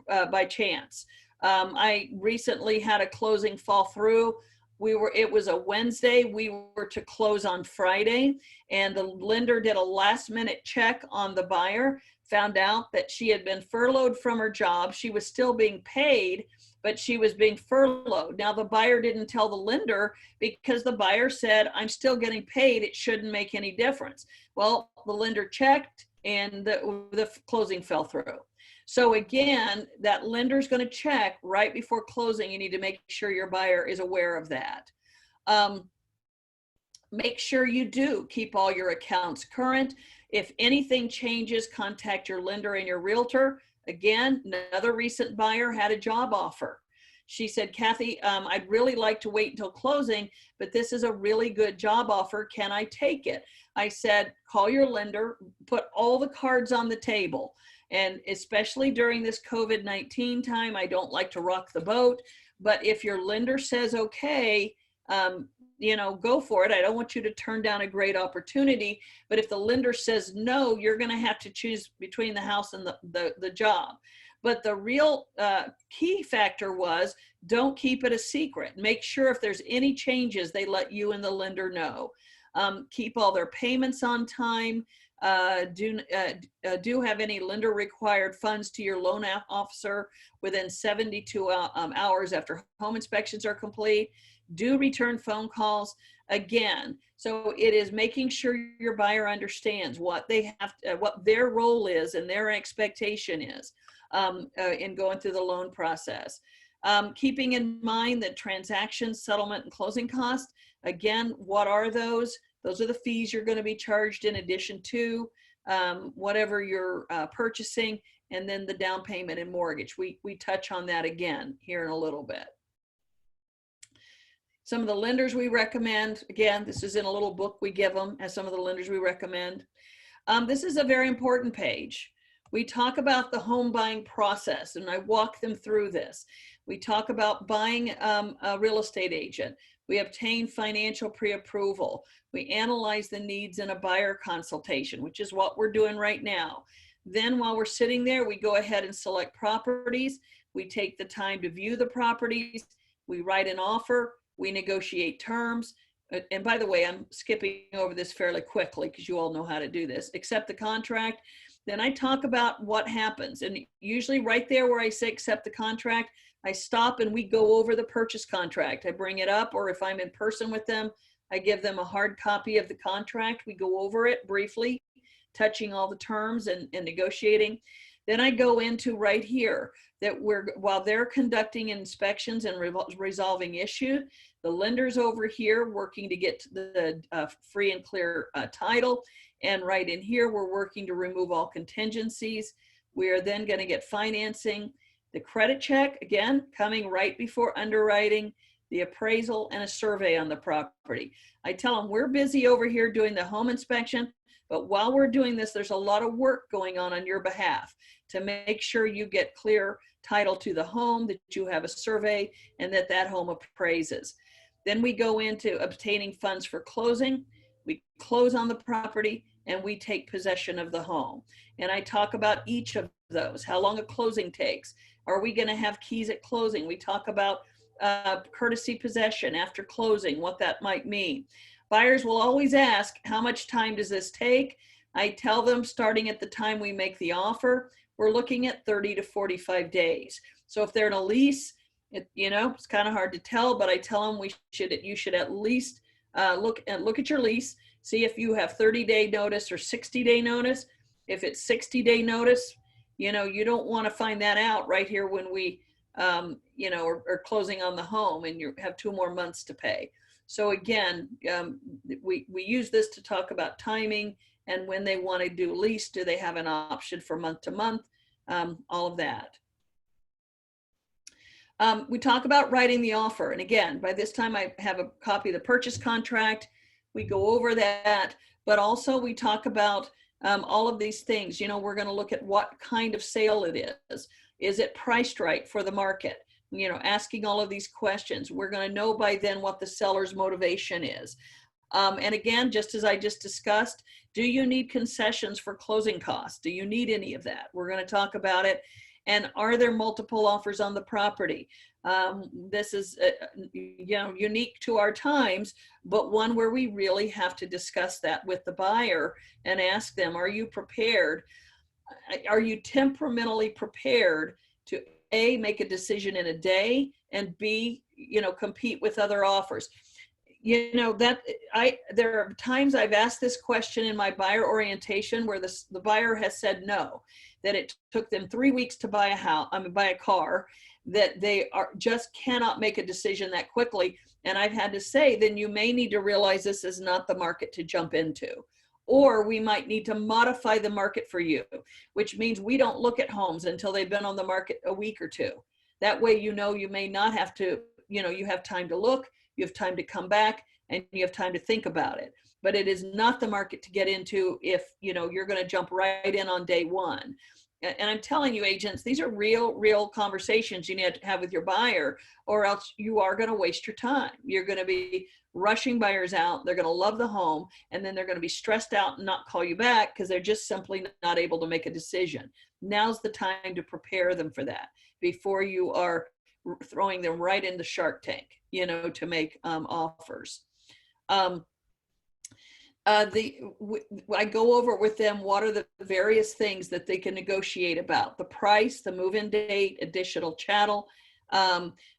by chance. I recently had a closing fall through. It was a Wednesday. We were to close on Friday, and the lender did a last minute check on the buyer, found out that she had been furloughed from her job. She was still being paid, but she was being furloughed. Now the buyer didn't tell the lender because the buyer said, I'm still getting paid, it shouldn't make any difference. Well, the lender checked and the closing fell through. So again, that lender's going to check right before closing. You need to make sure your buyer is aware of that. Make sure you do keep all your accounts current. If anything changes, contact your lender and your realtor. Again, another recent buyer had a job offer. She said, Kathy, I'd really like to wait until closing, but this is a really good job offer. Can I take it? I said, call your lender, put all the cards on the table. And especially during this COVID-19 time, I don't like to rock the boat, but if your lender says, okay, go for it. I don't want you to turn down a great opportunity, but if the lender says no, you're going to have to choose between the house and the job. But the real key factor was, don't keep it a secret. Make sure if there's any changes, they let you and the lender know. Keep all their payments on time. Do have any lender required funds to your loan officer within 72 hours after home inspections are complete. Do return phone calls. Again, so it is making sure your buyer understands what they have, what their role is and their expectation is in going through the loan process. Keeping in mind that transaction, settlement, and closing costs. Again, what are those? Those are the fees you're going to be charged in addition to whatever you're purchasing. and then the down payment and mortgage. We touch on that again here in a little bit. Some of the lenders we recommend, again, this is in a little book we give them as some of the lenders we recommend. This is a very important page. We talk about the home buying process, and I walk them through this. We talk about buying a real estate agent. We obtain financial pre-approval. We analyze the needs in a buyer consultation, which is what we're doing right now. Then while we're sitting there, we go ahead and select properties. We take the time to view the properties. We write an offer. We negotiate terms. And by the way, I'm skipping over this fairly quickly because you all know how to do this. Accept the contract. Then I talk about what happens. And usually right there where I say accept the contract, I stop and we go over the purchase contract. I bring it up, or if I'm in person with them, I give them a hard copy of the contract. We go over it briefly, touching all the terms and negotiating. Then I go into right here that while they're conducting inspections and resolving issues, the lender's over here working to get to the free and clear title. And right in here, we're working to remove all contingencies. We are then going to get financing, the credit check, again, coming right before underwriting, the appraisal, and a survey on the property. I tell them we're busy over here doing the home inspection, but while we're doing this, there's a lot of work going on your behalf to make sure you get clear title to the home, that you have a survey, and that home appraises. Then we go into obtaining funds for closing. We close on the property and we take possession of the home. And I talk about each of those, how long a closing takes. Are we going to have keys at closing? We talk about courtesy possession after closing, what that might mean. Buyers will always ask, how much time does this take? I tell them starting at the time we make the offer, we're looking at 30 to 45 days. So if they're in a lease, it's kind of hard to tell, but I tell them you should at least look at your lease, see if you have 30-day notice or 60-day notice. If it's 60-day notice, you don't want to find that out right here when we, are closing on the home and you have 2 more months to pay. So again, we use this to talk about timing and when they want to do lease, do they have an option for month to month, all of that. We talk about writing the offer. And again, by this time I have a copy of the purchase contract. We go over that, but also we talk about all of these things. We're going to look at what kind of sale it is. Is it priced right for the market? Asking all of these questions. We're going to know by then what the seller's motivation is. And again, just as I just discussed, do you need concessions for closing costs? Do you need any of that? We're going to talk about it. And are there multiple offers on the property? This is unique to our times, but one where we really have to discuss that with the buyer and ask them, are you prepared? Are you temperamentally prepared to A, make a decision in a day, and B, compete with other offers? There are times I've asked this question in my buyer orientation where the buyer has said no, that it took them 3 weeks to buy a car, that they just cannot make a decision that quickly. And I've had to say, then you may need to realize this is not the market to jump into, or we might need to modify the market for you, which means we don't look at homes until they've been on the market a week or 2. That way, you may not have to, you have time to look, you have time to come back, and you have time to think about it. But it is not the market to get into if you're going to jump right in on day one. And I'm telling you, agents, these are real conversations you need to have with your buyer, or else you are going to waste your time. You're going to be rushing buyers out. They're going to love the home, and then they're going to be stressed out and not call you back because they're just simply not able to make a decision. Now's the time to prepare them for that before you are throwing them right into Shark Tank, to make offers. I go over with them what are the various things that they can negotiate about: the price, the move-in date, additional chattel.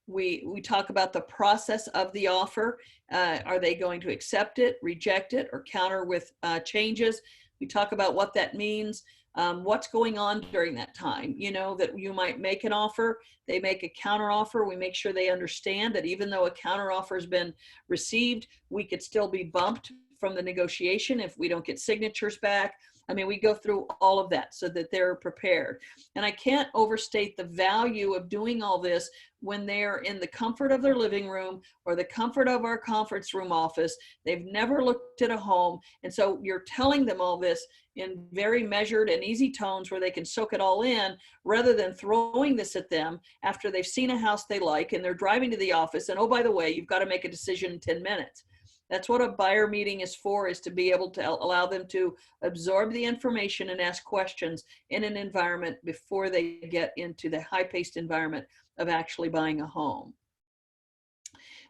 We talk about the process of the offer. Are they going to accept it, reject it, or counter with changes? We talk about what that means. What's going on during that time, that you might make an offer, they make a counter offer. We make sure they understand that even though a counter offer has been received, we could still be bumped from the negotiation if we don't get signatures back, I mean, we go through all of that so that they're prepared. And I can't overstate the value of doing all this when they're in the comfort of their living room or the comfort of our conference room office. They've never looked at a home. And so you're telling them all this in very measured and easy tones where they can soak it all in, rather than throwing this at them after they've seen a house they like and they're driving to the office. And oh, by the way, you've got to make a decision in 10 minutes. That's what a buyer meeting is for, is to be able to allow them to absorb the information and ask questions in an environment before they get into the high-paced environment of actually buying a home.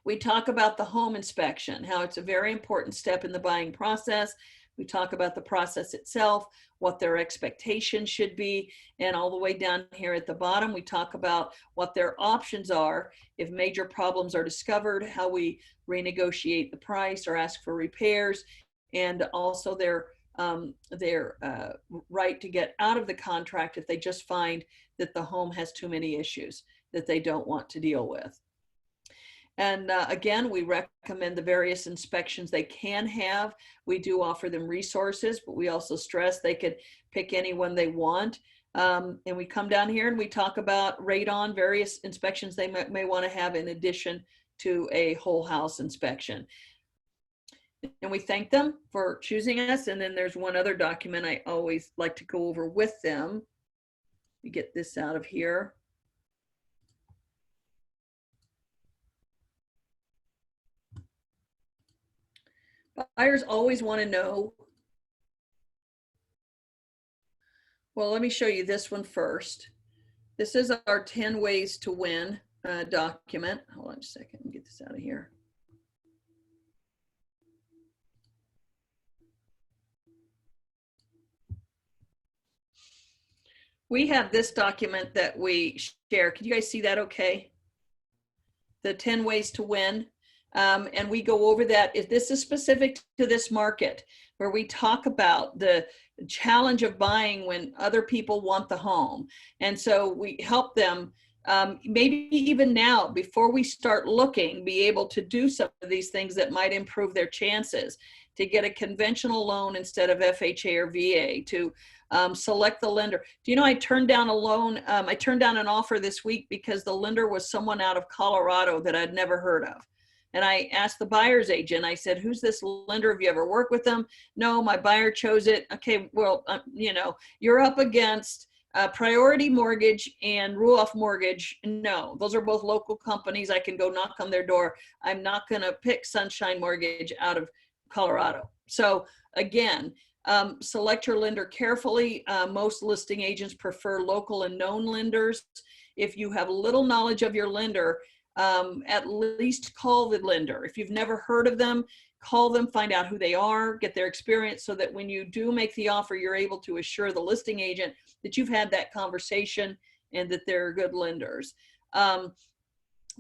We talk about the home inspection, how it's a very important step in the buying process. We talk about the process itself, what their expectations should be, and all the way down here at the bottom, we talk about what their options are if major problems are discovered, how we renegotiate the price or ask for repairs, and also their right to get out of the contract if they just find that the home has too many issues that they don't want to deal with. And again, we recommend the various inspections they can have. We do offer them resources, but we also stress they could pick any one they want. And we come down here and we talk about radon, various inspections they may want to have in addition to a whole house inspection. And we thank them for choosing us. And then there's one other document I always like to go over with them. We get this out of here. Buyers always want to know. Well, let me show you this one first. This is our 10 ways to win document. Hold on a second, let me get this out of here. We have this document that we share. Can you guys see that okay? The 10 ways to win. And we go over that. This is specific to this market, where we talk about the challenge of buying when other people want the home. And so we help them, maybe even now, before we start looking, be able to do some of these things that might improve their chances, to get a conventional loan instead of FHA or VA, to select the lender. Do you know, I turned down a loan, I turned down an offer this week because the lender was someone out of Colorado that I'd never heard of. And I asked the buyer's agent, I said, who's this lender? Have you ever worked with them? No, my buyer chose it. Okay, well, you know, you're up against Priority Mortgage and Ruoff Mortgage. No, those are both local companies. I can go knock on their door. I'm not going to pick Sunshine Mortgage out of Colorado. So again, select your lender carefully. Most listing agents prefer local and known lenders. If you have little knowledge of your lender, at least call the lender. If you've never heard of them, call them, find out who they are, get their experience, so that when you do make the offer, you're able to assure the listing agent that you've had that conversation and that they're good lenders.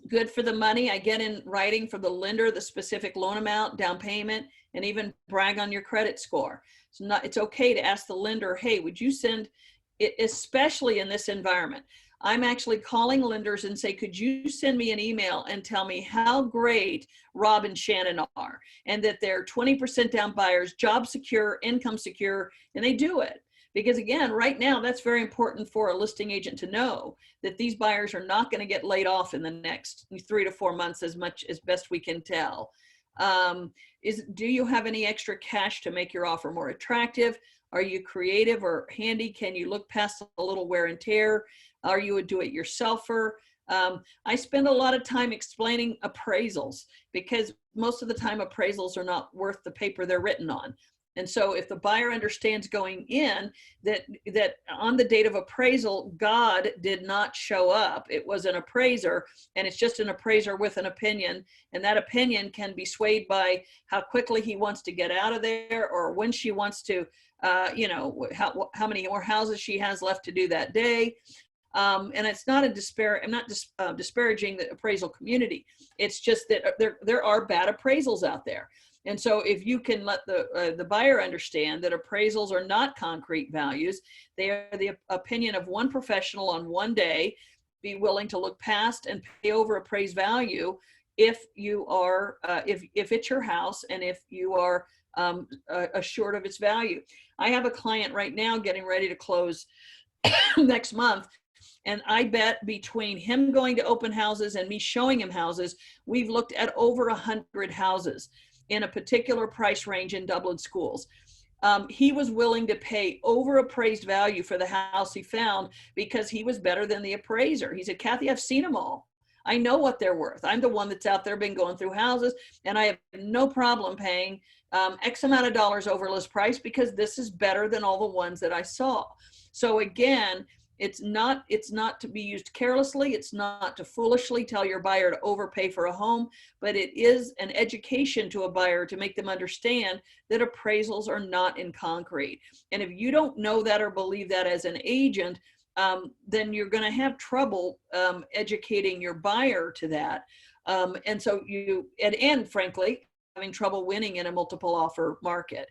Good for the money. I get in writing from the lender the specific loan amount, down payment, and even brag on your credit score. It's okay to ask the lender, hey, would you send it, especially in this environment. I'm actually calling lenders and say, could you send me an email and tell me how great Rob and Shannon are, and that they're 20% down buyers, job secure, income secure, and they do it. Because again, right now, that's very important for a listing agent to know, that these buyers are not going to get laid off in the next 3 to 4 months, as much as best we can tell. Do you have any extra cash to make your offer more attractive? Are you creative or handy? Can you look past a little wear and tear? Are you a do-it-yourselfer? I spend a lot of time explaining appraisals, because most of the time appraisals are not worth the paper they're written on. And so if the buyer understands going in that on the date of appraisal, God did not show up, it was an appraiser, and it's just an appraiser with an opinion, and that opinion can be swayed by how quickly he wants to get out of there, or when she wants to, you know, how many more houses she has left to do that day. And it's not I'm not disparaging the appraisal community. It's just that there are bad appraisals out there. And so if you can let the buyer understand that appraisals are not concrete values, they are the opinion of one professional on one day, be willing to look past and pay over appraised value, if you are, if it's your house and if you are assured of its value. I have a client right now getting ready to close next month. And I bet between him going to open houses and me showing him houses, we've looked at over 100 houses in a particular price range in Dublin schools. He was willing to pay over appraised value for the house he found because he was better than the appraiser. He said, Kathy, I've seen them all. I know what they're worth. I'm the one that's out there been going through houses, and I have no problem paying X amount of dollars over list price because this is better than all the ones that I saw. So again, it's not to be used carelessly. It's not to foolishly tell your buyer to overpay for a home, but it is an education to a buyer to make them understand that appraisals are not in concrete. And if you don't know that or believe that as an agent, then you're going to have trouble educating your buyer to that. And so and frankly, having trouble winning in a multiple offer market.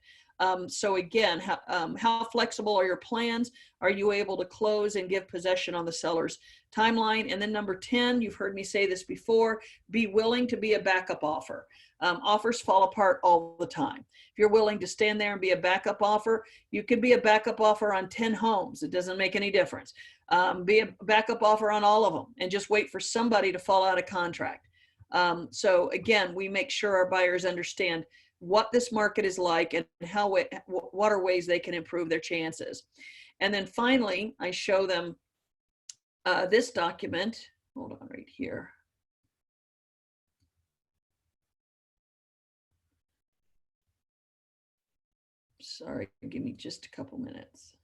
So again, how flexible are your plans? Are you able to close and give possession on the seller's timeline? And then number 10, you've heard me say this before, be willing to be a backup offer. Offers fall apart all the time. If you're willing to stand there and be a backup offer, you could be a backup offer on 10 homes. It doesn't make any difference. Be a backup offer on all of them and just wait for somebody to fall out of contract. So again, we make sure our buyers understand what this market is like and what are ways they can improve their chances. And then finally, I show them this document. Hold on right here. Sorry, give me just a couple minutes.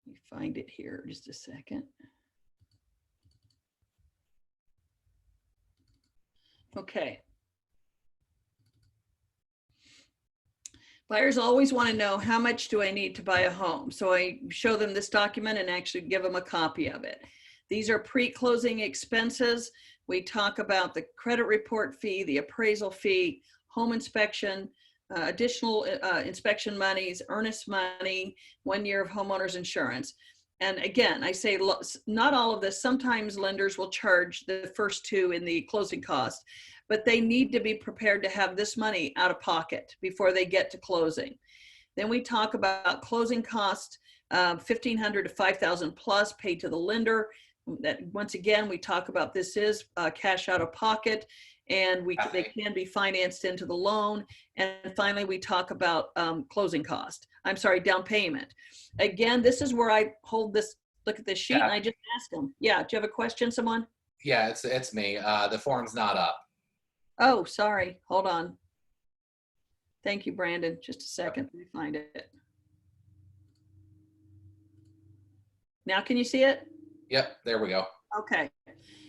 Let me find it here just a second. Okay. Buyers always want to know, how much do I need to buy a home? So I show them this document and actually give them a copy of it. These are pre-closing expenses. We talk about the credit report fee, the appraisal fee, home inspection, additional inspection monies, earnest money, 1 year of homeowner's insurance. And again, I say not all of this. Sometimes lenders will charge the first two in the closing cost, but they need to be prepared to have this money out of pocket before they get to closing. Then we talk about closing costs, $1,500 to $5,000 plus paid to the lender. That once again, we talk about this is cash out of pocket, and they can be financed into the loan. And finally, we talk about closing cost. I'm sorry, down payment. Again, this is where I hold this, look at this sheet, and I just ask them. Yeah, do you have a question, someone? Yeah, it's me. The form's not up. Oh, sorry. Hold on. Thank you, Brandon. Just a second. Let me find it. Now, can you see it? Yep, there we go. Okay.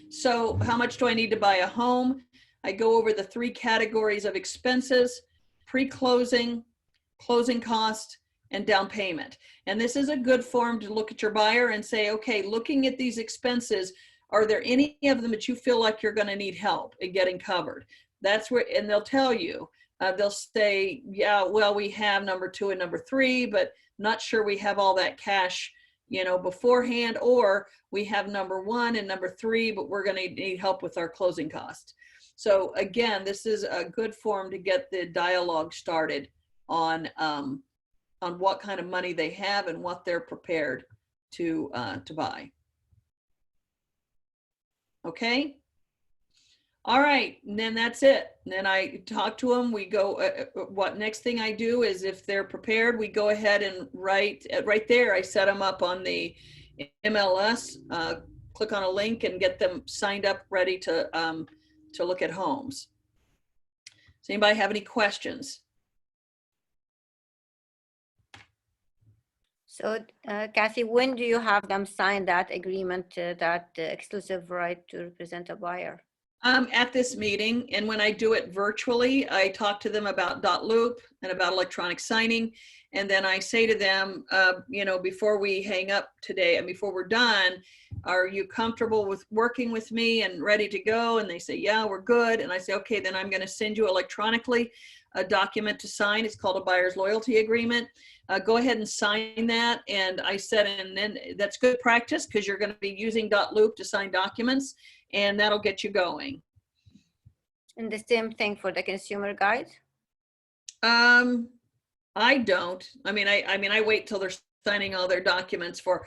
So how much do I need to buy a home? I go over the 3 categories of expenses: pre-closing, closing cost, and down payment. And this is a good form to look at your buyer and say, okay, looking at these expenses, are there any of them that you feel like you're going to need help in getting covered? That's where, and they'll tell you, they'll say, yeah, well, we have number 2 and number 3, but not sure we have all that cash, you know, beforehand, or we have number 1 and number 3, but we're going to need help with our closing costs. So again, this is a good form to get the dialogue started on what kind of money they have and what they're prepared to buy. Okay. All right, and then that's it. And then I talk to them. We go, what next thing I do is, if they're prepared, we go ahead and right there, I set them up on the MLS, click on a link and get them signed up, ready to look at homes. Does anybody have any questions? So Kathy, when do you have them sign that agreement, that exclusive right to represent a buyer? At this meeting, and when I do it virtually, I talk to them about dot loop and about electronic signing. And then I say to them, you know, before we hang up today and before we're done, are you comfortable with working with me and ready to go? And they say, yeah, we're good. And I say, okay, then I'm going to send you electronically a document to sign. It's called a buyer's loyalty agreement. Go ahead and sign that. And I said, and then that's good practice because you're going to be using dot loop to sign documents, and that'll get you going. And the same thing for the consumer guide? I don't. I mean, I wait till they're signing all their documents for,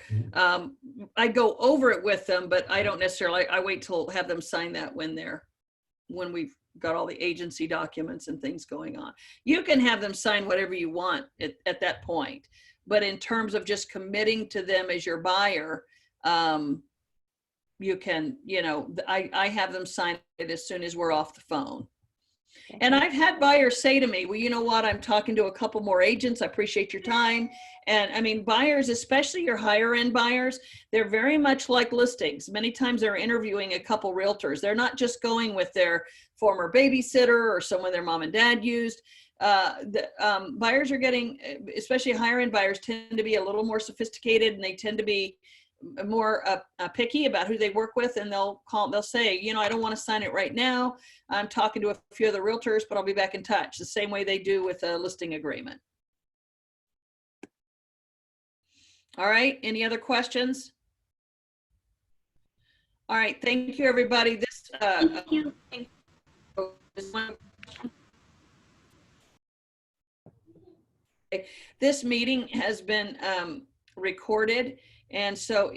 I go over it with them, but I don't necessarily, I wait till have them sign that when we've got all the agency documents and things going on. You can have them sign whatever you want at that point. But in terms of just committing to them as your buyer, you can, you know, I have them sign it as soon as we're off the phone. And I've had buyers say to me, well, you know what, I'm talking to a couple more agents. I appreciate your time. And I mean, buyers, especially your higher end buyers, they're very much like listings. Many times they're interviewing a couple realtors. They're not just going with their former babysitter or someone their mom and dad used. Buyers are getting, especially higher end buyers, tend to be a little more sophisticated, and they tend to be more picky about who they work with, and they'll say, you know, I don't want to sign it right now. I'm talking to a few other realtors, but I'll be back in touch, the same way they do with a listing agreement. All right, any other questions? All right, thank you, everybody. This Thank you. This meeting has been recorded, and so